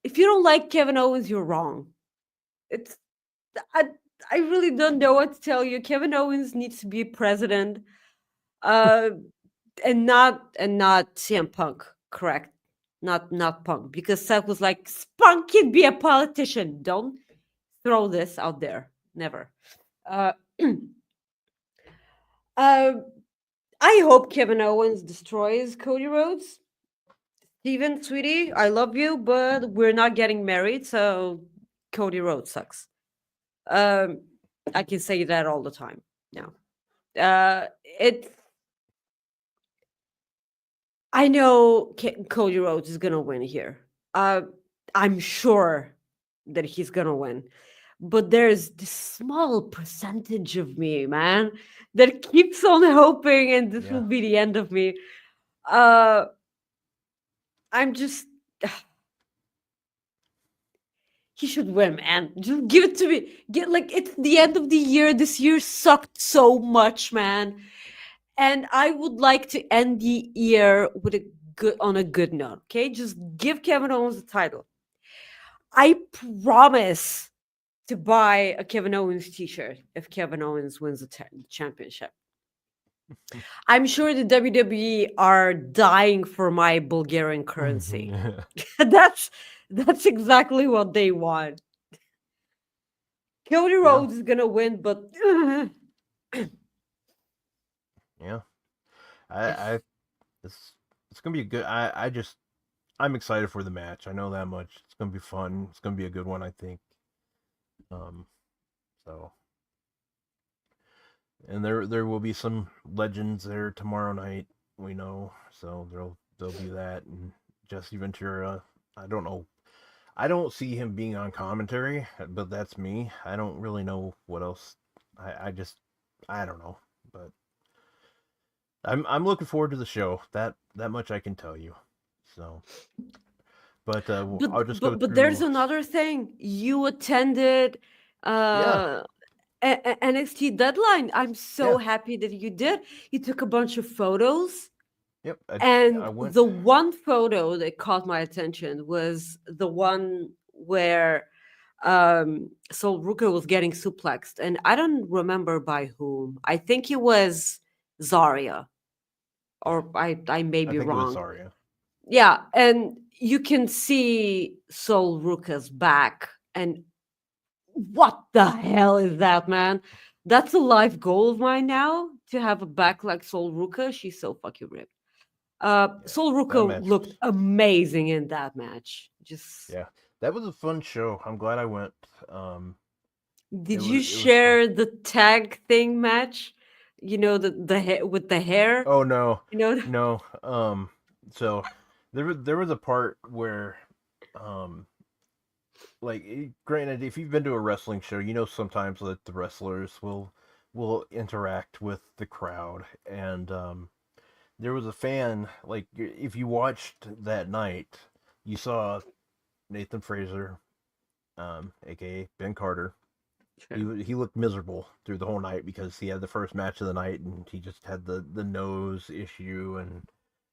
if you don't like Kevin Owens, you're wrong. It's I I really don't know what to tell you. Kevin Owens needs to be president, uh, and not CM Punk. Correct, not Punk, because Seth was like, Punk can be a politician. Don't throw this out there. Never. Uh, uh, I hope Kevin Owens destroys Cody Rhodes. Steven, sweetie, I love you, but we're not getting married, so Cody Rhodes sucks. Um, I can say that all the time now. It's I know Cody Rhodes is gonna win here. I'm sure that he's gonna win, but there's this small percentage of me, man, that keeps on hoping, and this will Yeah. be the end of me. Uh, I'm just. He should win, man. Just give it to me. Get like it's the end of the year. This year sucked so much, man. And I would like to end the year with a good note. Okay, just give Kevin Owens the title. I promise to buy a Kevin Owens T-shirt if Kevin Owens wins the championship. I'm sure the WWE are dying for my Bulgarian currency. that's that's exactly what they want. Cody Yeah. Rhodes is gonna win, but Yeah. I it's gonna be a good. I'm excited for the match. I know that much. It's gonna be fun. It's gonna be a good one, I think. Um, so and there will be some legends there tomorrow night. We know, so there'll be that, and Jesse Ventura. I don't know. I don't see him being on commentary, but that's me. I don't really know what else. I don't know, but I'm looking forward to the show. That much I can tell you. So, but I'll just go but there's through. another thing. You attended Yeah, uh NXT Deadline. I'm so yeah, happy that you did. You took a bunch of photos, yep. I and went. the one photo that caught my attention was the one where Sol Ruka was getting suplexed, and I don't remember by whom. I think it was Zarya, Yeah, or I may I be think it was wrong. Zarya. Yeah, and you can see Sol Ruka's back, and what the hell is that, man? That's a life goal of mine now, to have a back like Sol Ruka. She's so fucking ripped. Yeah, Sol that Ruka match looked was. amazing in that match. Just Yeah, that was a fun show. I'm glad I went. Um, did you it was fun. share the tag thing match? You know, the hair with the hair. Oh no, You know, no. So there was a part where, um, like, granted, if you've been to a wrestling show, you know sometimes that the wrestlers will interact with the crowd, and there was a fan. Like, if you watched that night, you saw Nathan Fraser, aka Ben Carter. sure. He looked miserable through the whole night because he had the first match of the night and he just had the nose issue, and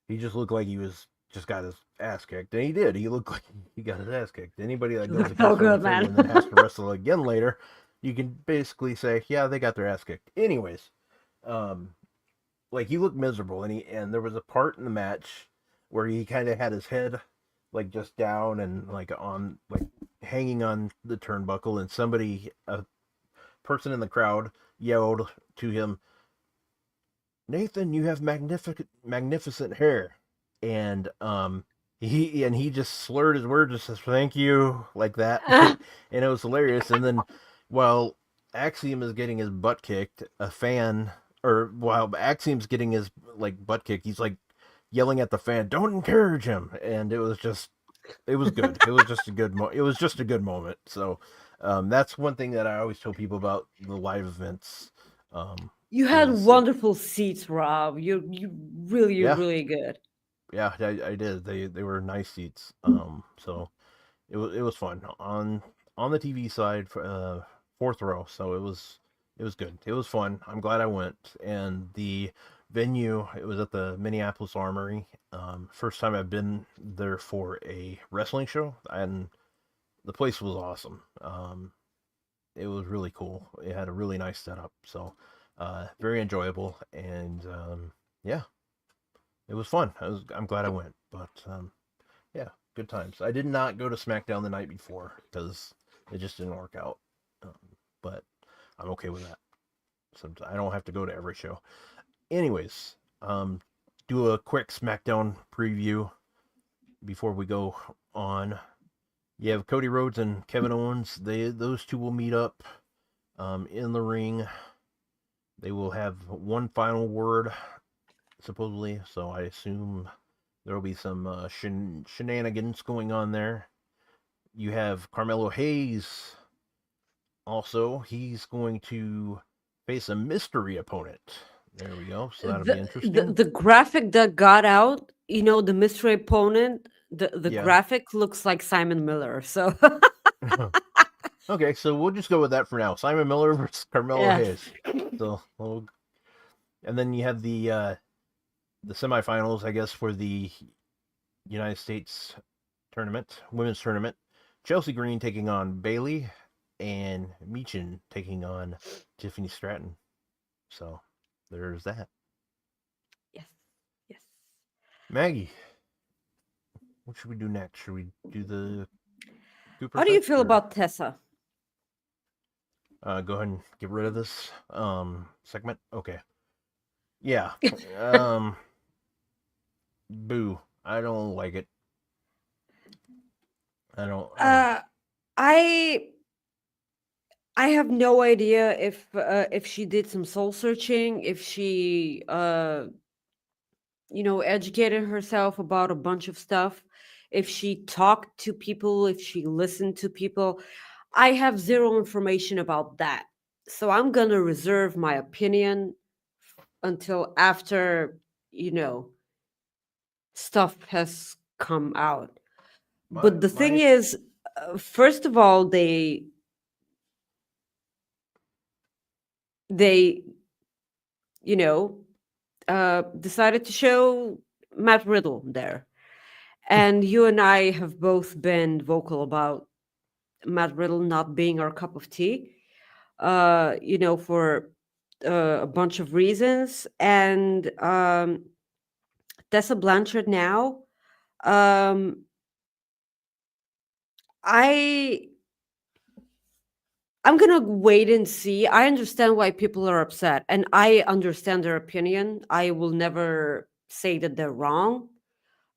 he just looked like he was just got his ass kicked, and he did. He looked like he got his ass kicked. Anybody that He goes looked so against Hall of good, Fame man. and then has to wrestle again later, you can basically say, yeah, they got their ass kicked. Anyways, um, like, he looked miserable, and there was a part in the match where he kind of had his head like just down and like on like hanging on the turnbuckle, and a person in the crowd yelled to him, "Nathan, you have magnificent hair," and he just slurred his words, just says "thank you" like that, and it was hilarious. And then while Axiom is getting his butt kicked, while Axiom's getting his like butt kicked, he's like yelling at the fan, "Don't encourage him," and it was good. It was just a good moment. So that's one thing that I always tell people about the live events. Um, You had is wonderful seats, Rob. You really, you're yeah, really good. yeah, I did. They were nice seats. So it was fun on the TV side, fourth row. So it was good. It was fun. I'm glad I went. And the venue, it was at the Minneapolis Armory. First time I've been there for a wrestling show, and the place was awesome. It was really cool. It had a really nice setup. So very enjoyable, and yeah, it was fun. I'm glad I went. But yeah, good times. I did not go to SmackDown the night before because it just didn't work out. But I'm okay with that. So I don't have to go to every show. Anyways, do a quick SmackDown preview before we go on. You have Cody Rhodes and Kevin Owens. Those two will meet up in the ring. They will have one final word, supposedly. So I assume there will be some shenanigans going on there. You have Carmelo Hayes. Also, he's going to face a mystery opponent. There we go. So that'll be interesting. The graphic that got out, the mystery opponent, the Yeah. graphic looks like Simon Miller. So Okay, so we'll just go with that for now. Simon Miller versus Carmelo Yeah. Hayes. So, and then you have the semifinals, I guess, for the United States tournament, women's tournament. Chelsea Green taking on Bailey, and Meechin taking on Tiffany Stratton. So there's that. yes, yes. Maggie, what should we do next? Should we do the Cooper How do you fix, feel or about Tessa? go ahead and get rid of this segment? Okay. Yeah. Boo. I don't like it. I don't. I have no idea if she did some soul searching, if she educated herself about a bunch of stuff, if she talked to people, if she listened to people. I have zero information about that. So I'm going to reserve my opinion until after, stuff has come out. But the thing is, first of all, they decided to show Matt Riddle there. And you and I have both been vocal about Matt Riddle not being our cup of tea, for a bunch of reasons. And Tessa Blanchard now, um, I'm gonna wait and see. I understand why people are upset, and I understand their opinion. I will never say that they're wrong.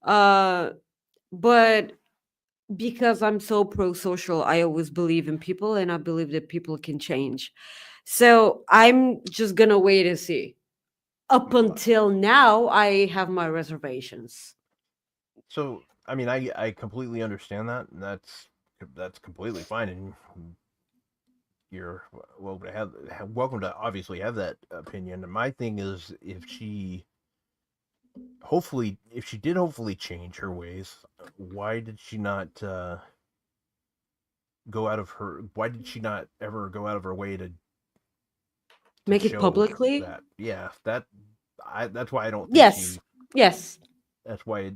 But because I'm so pro-social, I always believe in people, and I believe that people can change. So I'm just gonna wait and see. Up until now, I have my reservations. So, I mean, I completely understand that. And that's completely fine, and you're welcome to obviously have that opinion. And my thing is, if she did hopefully change her ways, why did she not why did she not ever go out of her way to Make it show publicly? that? Yeah, that's why I don't think Yes. Yes. that's why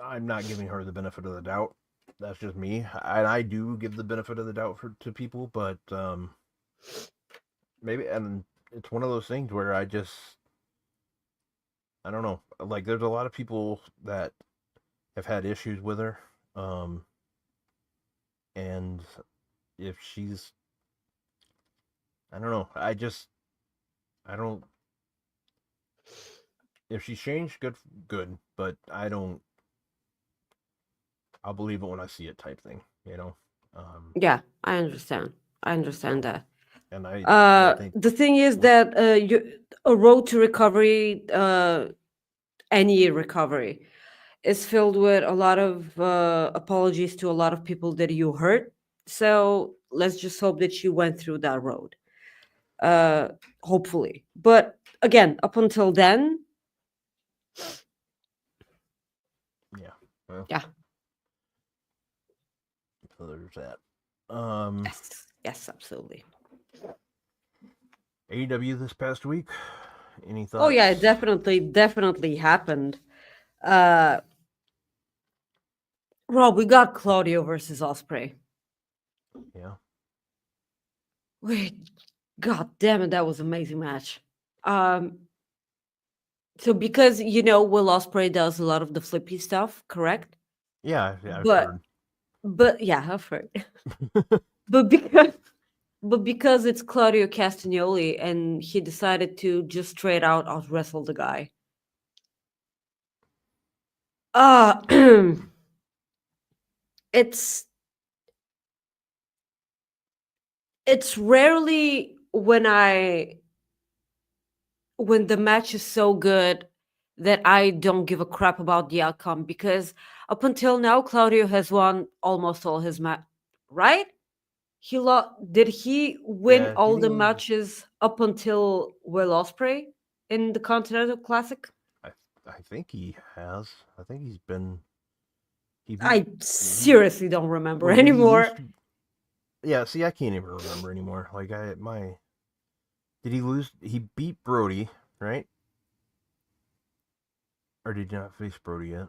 I'm not giving her the benefit of the doubt. That's just me, and I do give the benefit of the doubt to people, but maybe, and it's one of those things where I don't know. Like, there's a lot of people that have had issues with her, and if she's, I don't know. I don't. If she's changed, good. But I don't. I'll believe it when I see it, type thing. Yeah, I understand. I understand that. And I think The thing is that a road to recovery, any recovery, is filled with a lot of apologies to a lot of people that you hurt. So let's just hope that you went through that road. Hopefully. But again, up until then, yeah. Well, yeah. So there's that. Yes, absolutely. AEW this past week. Any thoughts? Oh yeah, it definitely happened. Uh Rob, we got Claudio versus Osprey. Yeah. Wait, god damn it, that was an amazing match. Um so because Will Osprey does a lot of the flippy stuff, correct? Yeah, I've But heard. yeah, I've heard. but because it's Claudio Castagnoli and he decided to just straight out wrestle the guy. Uh it's rarely when the match is so good that I don't give a crap about the outcome, because up until now Claudio has won almost all his right? Did he win Yeah, all the didn't matches up until Will Ospreay in the Continental Classic? I think he has. I think he's been he beat I seriously don't remember well, did he lose anymore. Yeah, see, I can't even remember anymore. Like did he lose? He beat Brody, right? Or did he not face Brody yet?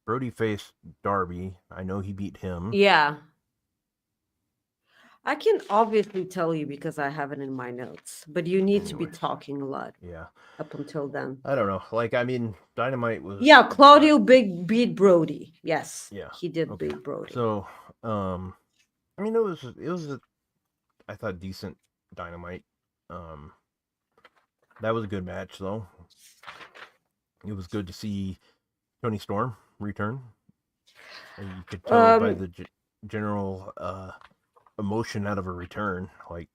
Brody faced Darby. I know he beat him. Yeah. I can obviously tell you because I have it in my notes, but you need to be Anyways, talking a lot yeah. up until then. I don't know. Like, I mean, Dynamite was. Yeah, Claudio beat Brody. Yes, Yeah. he did Okay. beat Brody. So, I mean, it was a, I thought, decent Dynamite. Um, that was a good match though. It was good to see Tony Storm return. And you could tell by the general emotion out of her return. Like,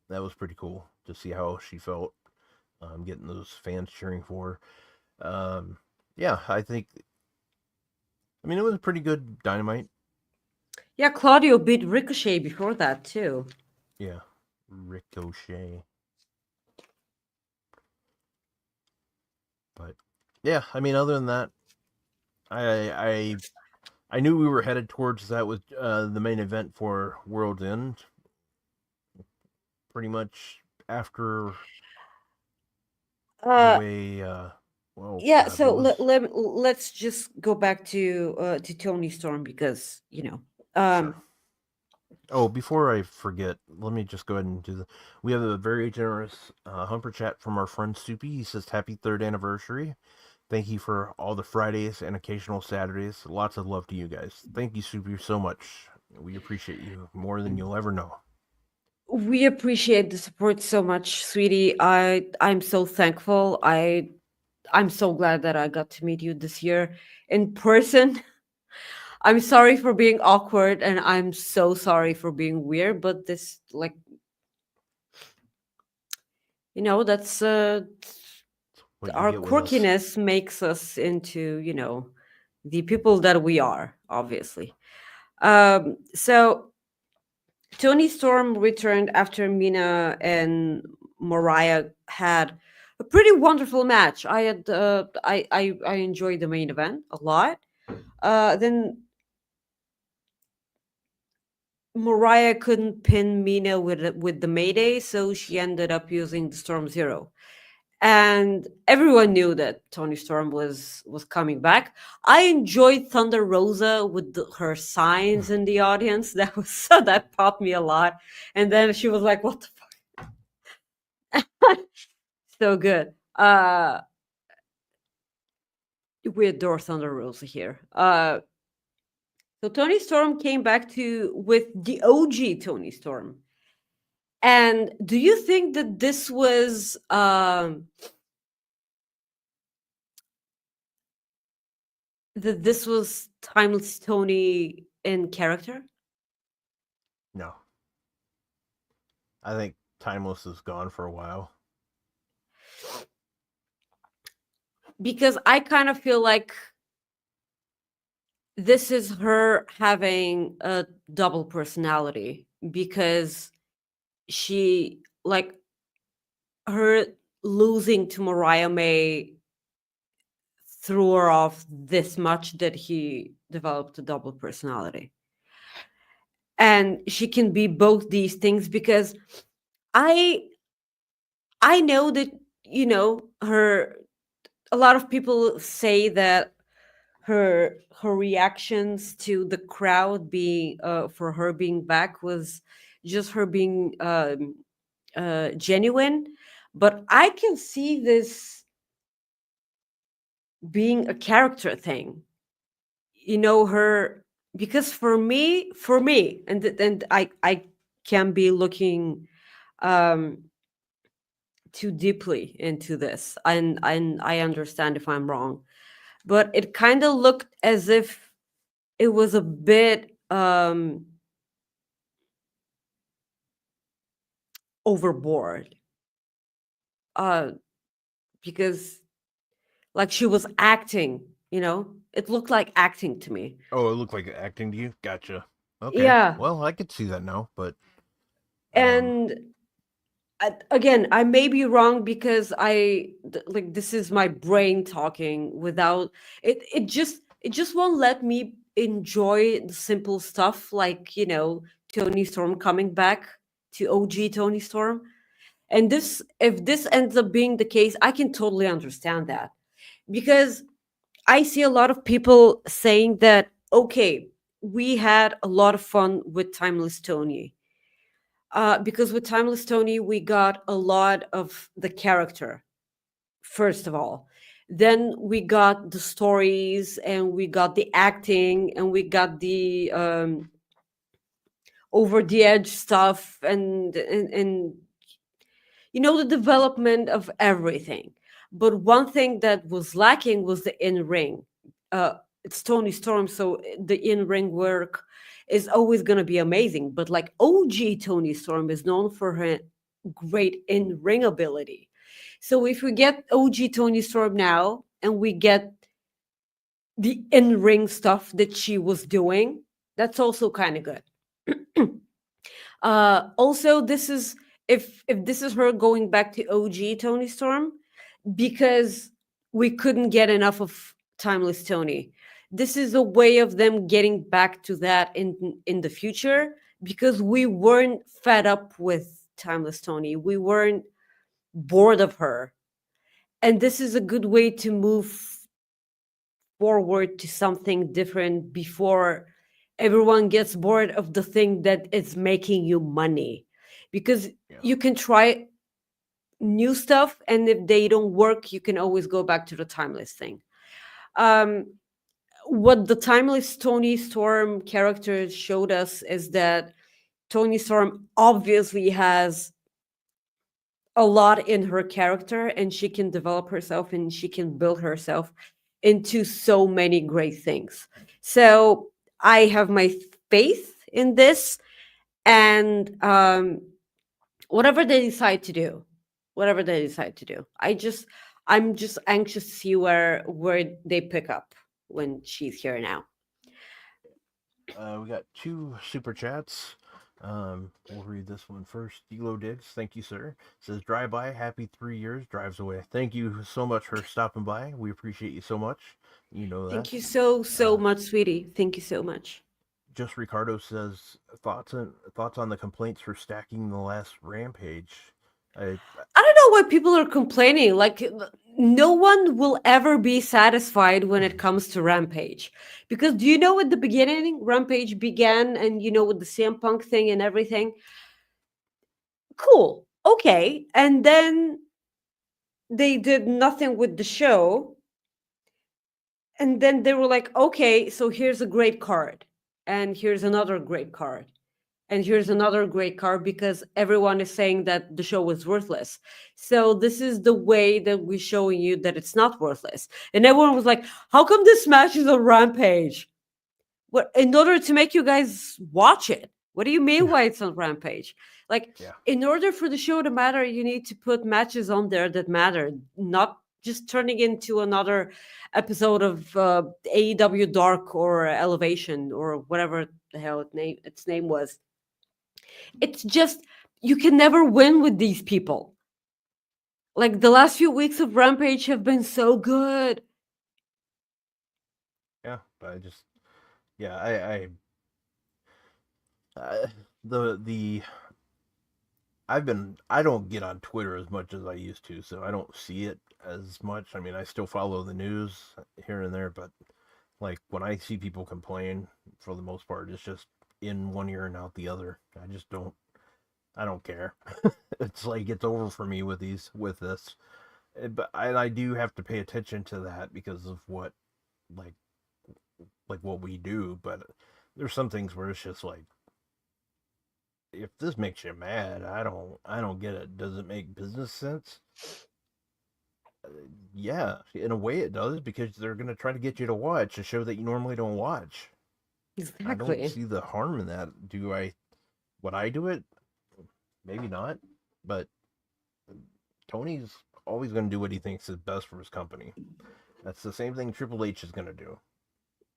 that was pretty cool to see how she felt. Getting those fans cheering for her. Yeah, I think. I mean, it was a pretty good Dynamite. Yeah, Claudio beat Ricochet before that too. Yeah, Ricochet. But yeah, I mean, other than that, I knew we were headed towards that with the main event for World's End. Pretty much after the way, well, Yeah, God, so what was? let's just go back to Tony Storm because Sure. Oh, before I forget, let me just go ahead and do the. We have a very generous Humper chat from our friend Soupy. He says, "Happy third anniversary. Thank you for all the Fridays and occasional Saturdays. Lots of love to you guys. Thank you, Soupy, so much. We appreciate you more than you'll ever know." we appreciate the support so much, sweetie. I'm so thankful. I'm so glad that I got to meet you this year in person. I'm sorry for being awkward and I'm so sorry for being weird, but this that's What you our get with us. quirkiness makes us into, the people that we are, obviously. So Tony Storm returned after Mina and Mariah had a pretty wonderful match. I enjoyed the main event a lot. Then Mariah couldn't pin Mina with the Mayday, so she ended up using the Storm Zero. And everyone knew that Tony Storm was coming back. I enjoyed Thunder Rosa with her signs in the audience. That popped me a lot. And then she was like, "What the fuck?" So good. We adore Thunder Rosa here. So Tony Storm came back with the OG Tony Storm. And do you think that this was Timeless Tony in character? No, I think Timeless is gone for a while. Because I kind of feel like this is her having a double personality, because she, like, her losing to Mariah May threw her off this much that he developed a double personality. and she can be both these things, because I I know that, her, a lot of people say that her reactions to the crowd being, for her being back, was just her being genuine, but I can see this being a character thing, her, because for me, and I can be looking um too deeply into this, and I understand if I'm wrong, but it kind of looked as if it was a bit overboard, uh because, like, she was acting, it looked like acting to me. Oh, it looked like acting to you? Gotcha. Okay. Yeah. Well, I could see that now, but um And again, I may be wrong, because like, this is my brain talking without it. It just won't let me enjoy the simple stuff, like, Tony Storm coming back to OG Tony Storm. And this, if this ends up being the case, I can totally understand that, because I see a lot of people saying that, okay, we had a lot of fun with Timeless Tony, because with Timeless Tony, we got a lot of the character, first of all. Then we got the stories, and we got the acting, and we got the over the edge stuff, and the development of everything. But one thing that was lacking was the in ring. It's Tony Storm, so the in ring work is always going to be amazing. But like, OG Tony Storm is known for her great in ring ability. So if we get OG Tony Storm now, and we get the in ring stuff that she was doing, that's also kind of good. Also, this is, if this is her going back to OG Tony Storm, because we couldn't get enough of Timeless Tony. This is a way of them getting back to that in the future, because we weren't fed up with Timeless Tony. We weren't bored of her. And this is a good way to move forward to something different before everyone gets bored of the thing that is making you money, because yeah. you can try new stuff, and if they don't work, you can always go back to the Timeless thing. um what the Timeless Tony Storm character showed us is that Tony Storm obviously has a lot in her character, and she can develop herself, and she can build herself into so many great things. So I have my faith in this, and whatever they decide to do, I'm just anxious to see where they pick up when she's here now. we got two super chats. We'll read this one first. Delo Diggs, thank you, sir. Says, drive by, happy 3 years, drives away. Thank you so much for stopping by. We appreciate you so much. You know that. Thank you so much, sweetie. Thank you so much. Just Ricardo says, thoughts on the complaints for stacking the last Rampage. I don't know why people are complaining. Like, no one will ever be satisfied when it comes to Rampage. Because do you know, at the beginning, Rampage began, and with the CM Punk thing and everything? Cool. Okay. And then they did nothing with the show. And then they were like, okay, so here's a great card. And here's another great card. And here's another great card, because everyone is saying that the show was worthless. So this is the way that we're showing you that it's not worthless. And everyone was like, how come this match is a Rampage? What, in order to make you guys watch it? What do you mean why it's on Rampage? Like, in order for the show to matter, you need to put matches on there that matter, not just turning into another episode of AEW Dark or Elevation or whatever the hell its name was. It's just, you can never win with these people. Like, the last few weeks of Rampage have been so good. Yeah, but I The I don't get on Twitter as much as I used to, so I don't see it as much. I mean, I still follow the news here and there, but like when I see people complain, for the most part, it's just in one ear and out the other. I don't care. It's like it's over for me with this. But I do have to pay attention to that because of what like what we do. But there's some things where it's just like, if this makes you mad, I don't get it. Does it make business sense? Yeah, in a way it does, because they're gonna try to get you to watch a show that you normally don't watch. I don't Exactly. see the harm in that. Would I do it? Maybe not. But Tony's always gonna do what he thinks is best for his company. That's the same thing Triple H is gonna do.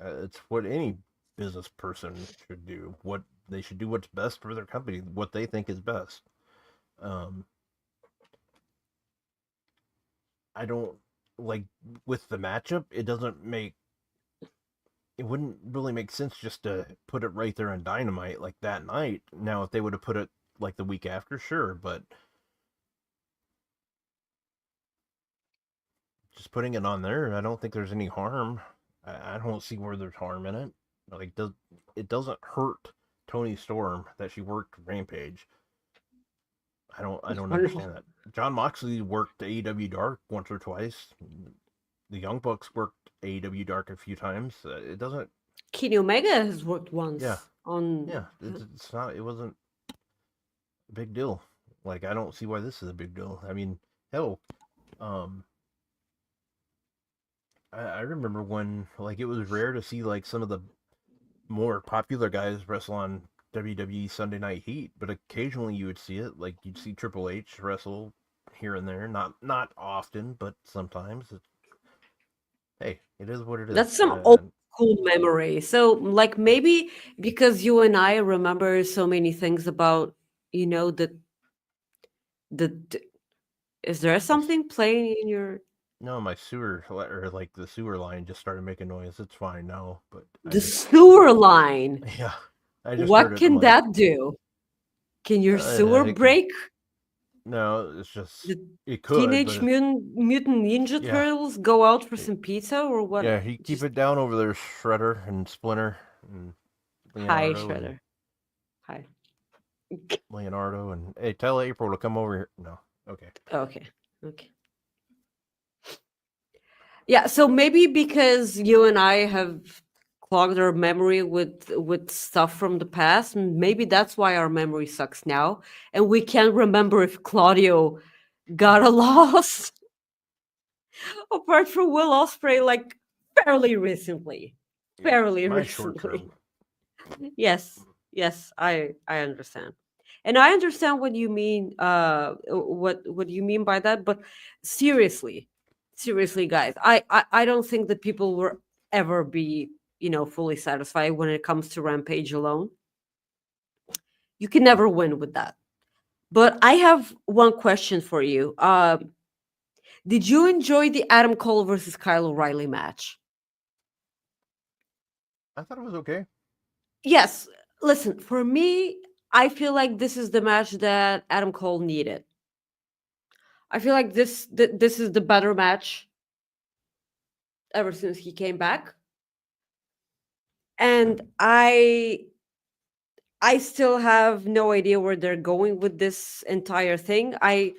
It's what any business person should do. What they should do, what's best for their company, what they think is best. Um, I don't like with the matchup. It wouldn't really make sense just to put it right there on Dynamite like that night. Now, if they would have put it like the week after, sure, but just putting it on there, I don't think there's any harm. I don't see where there's harm in it. Like, it doesn't hurt Tony Storm that she worked Rampage. I don't Oh, no. understand that. John Moxley worked AEW Dark once or twice. The Young Bucks worked AEW Dark a few times. It doesn't. Kenny Omega has worked Yeah, once on. yeah. It's not. It wasn't a big deal. Like, I don't see why this is a big deal. I mean, hell, um, I remember when like it was rare to see like some of the more popular guys wrestle on WWE Sunday Night Heat, but occasionally you would see it. Like you'd see Triple H wrestle here and there, not often, but sometimes. Hey, it is what it is. That's some old school memory. So, like, maybe because you and I remember so many things about, you know, the is there My, something playing in your no, my sewer or like the sewer line just started making noise. It's fine now, but I the just sewer line? yeah, I just heard What it. I'm can like, that do? Can your sewer it could break? no, it's just The it could, Teenage but Mutant Ninja yeah, Turtles go out for it, some pizza or what? yeah. You keep Just it down over there, Shredder and Splinter and hi, Leonardo and Shredder. Hi. Leonardo and hey, tell April to come over here. No, okay. Okay. Okay. Yeah, so maybe because you and I have clogged our memory with stuff from the past, maybe that's why our memory sucks now, and we can't remember if Claudio got a loss apart from Will Ospreay like fairly recently. Yeah, Fairly my short recently. term. Yes, yes, I understand. And I understand what you mean what you mean by that, but seriously, seriously guys, I don't think that people will ever be, you know, fully satisfied when it comes to Rampage alone. You can never win with that. But I have one question for you. Did you enjoy the Adam Cole versus Kyle O'Reilly match? I thought it was okay. Yes. Listen, for me, I feel like this is the match that Adam Cole needed. I feel like this is the better match ever since he came back. And I still have no idea where they're going with this entire thing. I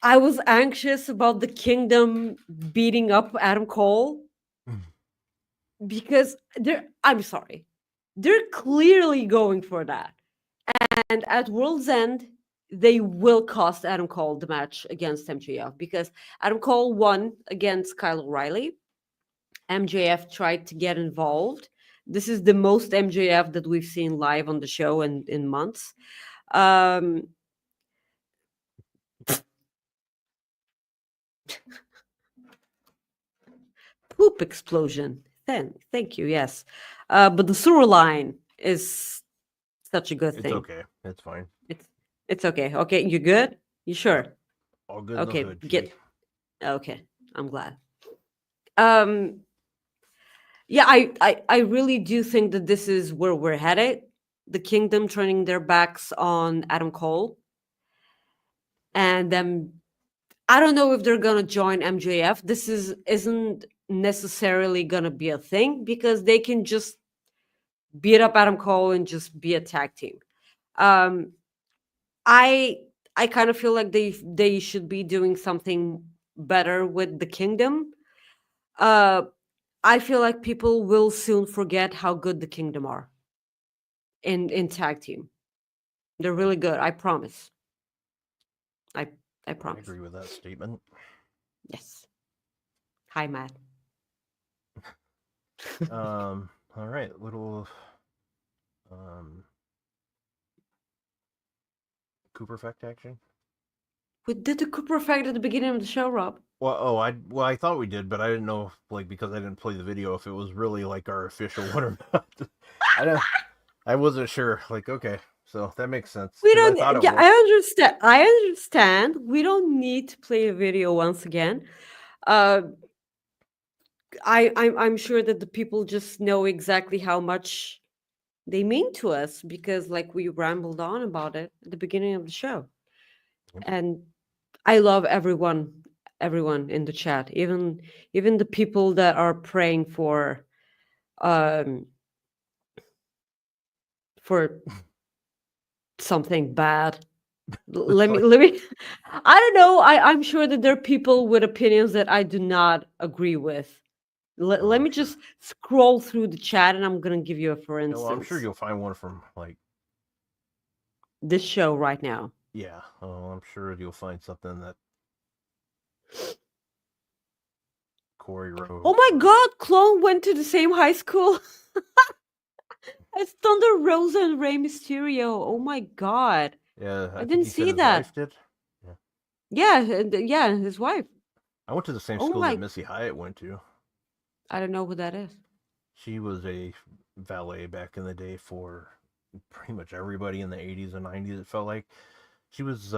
was anxious about the Kingdom beating up Adam Cole because I'm sorry. They're clearly going for that. And at World's End, they will cost Adam Cole the match against MJF because Adam Cole won against Kyle O'Reilly. MJF tried to get involved. This is the most MJF that we've seen live on the show in months. Um, Poop explosion. Thank you. Yes, but the sewer line is such a good It's thing. okay. It's fine. It's okay. Okay, you good? You sure? All good in the Okay, hood, get. G. Okay, I'm glad. Um, yeah, I really do think that this is where we're headed. the Kingdom turning their backs on Adam Cole, and then I don't know if they're gonna join MJF. This isn't necessarily gonna be a thing because they can just beat up Adam Cole and just be a tag team. Um, I I kind of feel like they should be doing something better with the Kingdom. Uh, I feel like people will soon forget how good the Kingdom are in tag team. They're really good. I promise. I I I promise. agree with that statement. Yes. Hi, Matt. All right, little um Cooper effect action. We did the Cooper effect at the beginning of the show, Rob. I thought we did, but I didn't know if, because I didn't play the video, if it was really like our official one or not. I wasn't sure. Like, okay, so that makes sense. We 'Cause I don't. thought it Yeah, was. I understand. I understand. We don't need to play a video once again. Uh, I'm sure that the people just know exactly how much they mean to us because, like, we rambled on about it at the beginning of the show, Yep. and I love everyone in the chat, even the people that are praying um for something bad. Let me I don't know. I'm sure that there are people with opinions that I do not agree with. Let me sure. just scroll through the chat and I'm gonna give you a for No, I'm sure instance. you'll find one from like, This show right now. yeah. I'm sure you'll find something that Corey wrote. Oh my god, Clone went to the same high school as Thunder Rosa and Rey Mysterio. Oh my god. Yeah, I think didn't he said see his that. wife did. Yeah, his wife. I went to the same Oh school my, that Missy Hyatt went to. I don't know who that is. She was a valet back in the day for pretty much everybody in the 80s and 90s. It felt like she was,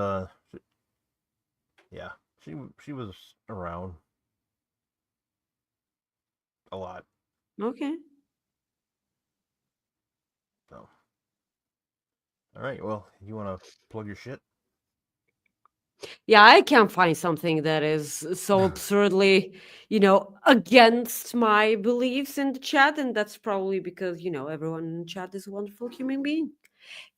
yeah, she was around a lot. Okay. So, all right. Well, you want to plug your shit? Yeah, I can't find something that is so absurdly, against my beliefs in the chat. And that's probably because, everyone in the chat is a wonderful human being.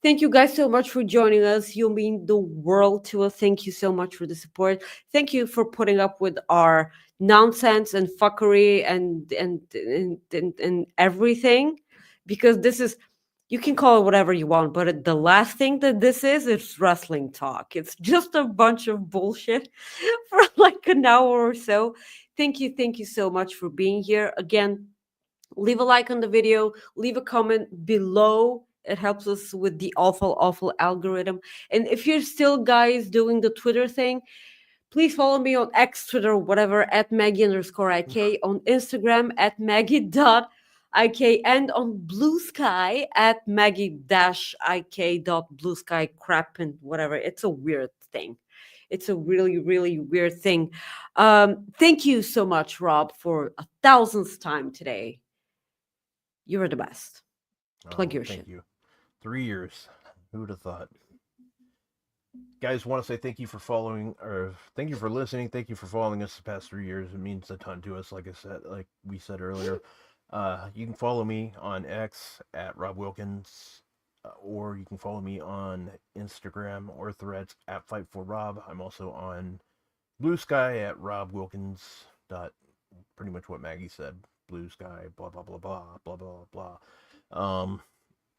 Thank you guys so much for joining us. You mean the world to us. Thank you so much for the support. Thank you for putting up with our nonsense and fuckery and everything. Because this is, you can call it whatever you want, but the last thing that this is wrestling talk. It's just a bunch of bullshit for like an hour or so. Thank you so much for being here. Again, leave a like on the video, leave a comment below. It helps us with the awful algorithm. And if you're still guys doing the Twitter thing, please follow me on X, Twitter, whatever, at Maggie_IK, on Instagram at Maggie.IK, and on Blue Sky at Maggie-IK.bluesky crap and whatever. It's a weird thing. It's a really weird thing. Thank you so much, Rob, for 1,000th time today. You're the best. Plug your Thank shit. you. 3 years. Who would have thought? Guys, want to say thank you for following, or thank you for listening. Thank you for following us the past 3 years. It means a ton to us. Like we said earlier. You can follow me on X at Rob Wilkins, or you can follow me on Instagram or Threads at Fight4Rob. I'm also on Blue Sky at Rob Wilkins. Pretty much what Maggie said. Blue Sky, blah blah blah blah blah blah blah.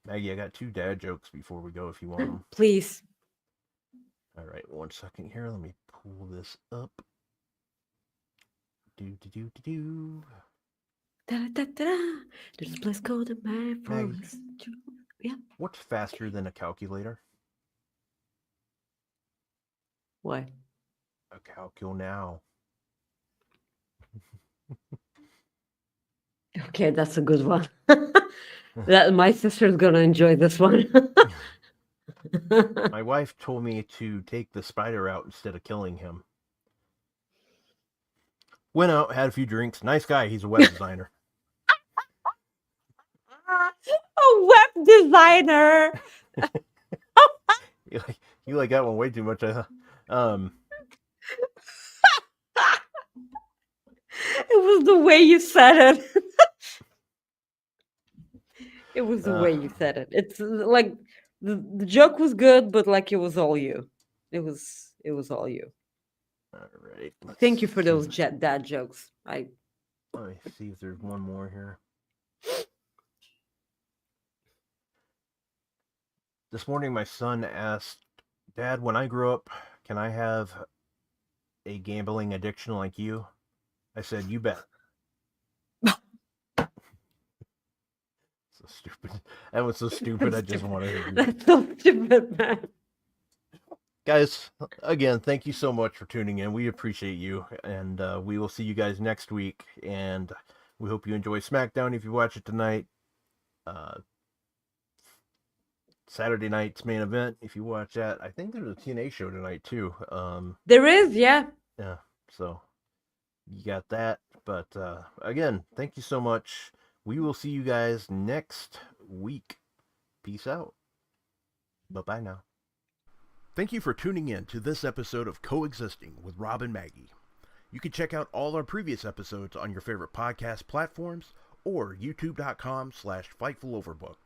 Maggie, I got 2 dad jokes before we go if you want them. Please. All right, 1 second here. Let me pull this up. Do. Da-da-da-da-da. There's a place called the Mad Maggie. Forest. Yeah. What's faster than a calculator? What? A calcul now. Okay, that's a good one. That my sister's gonna enjoy this one. My wife told me to take the spider out instead of killing him. Went out, had a few drinks. Nice guy. He's a web designer. A web Designer. You like that one way too much. I thought. It was the way you said it. It was the way you said it. It's like the joke was good, but like it was all you. It was all you. All right. Thank you for those dad jokes. Let me see if there's one more here. This morning, my son asked, "Dad, when I grow up, can I have a gambling addiction like you?" I said, "You bet." So stupid. That was so stupid. I just wanted to read it. That's so stupid, man. Guys, again, thank you so much for tuning in. We appreciate you, and we will see you guys next week. And we hope you enjoy SmackDown if you watch it tonight. Saturday night's main event if you watch that. I think there's a TNA show tonight too. There is, yeah. Yeah, so you got that. But again, thank you so much. We will see you guys next week. Peace out. Bye-bye now. Thank you for tuning in to this episode of Coexisting with Rob and Maggie. You can check out all our previous episodes on your favorite podcast platforms or youtube.com/FightfulOverbooked.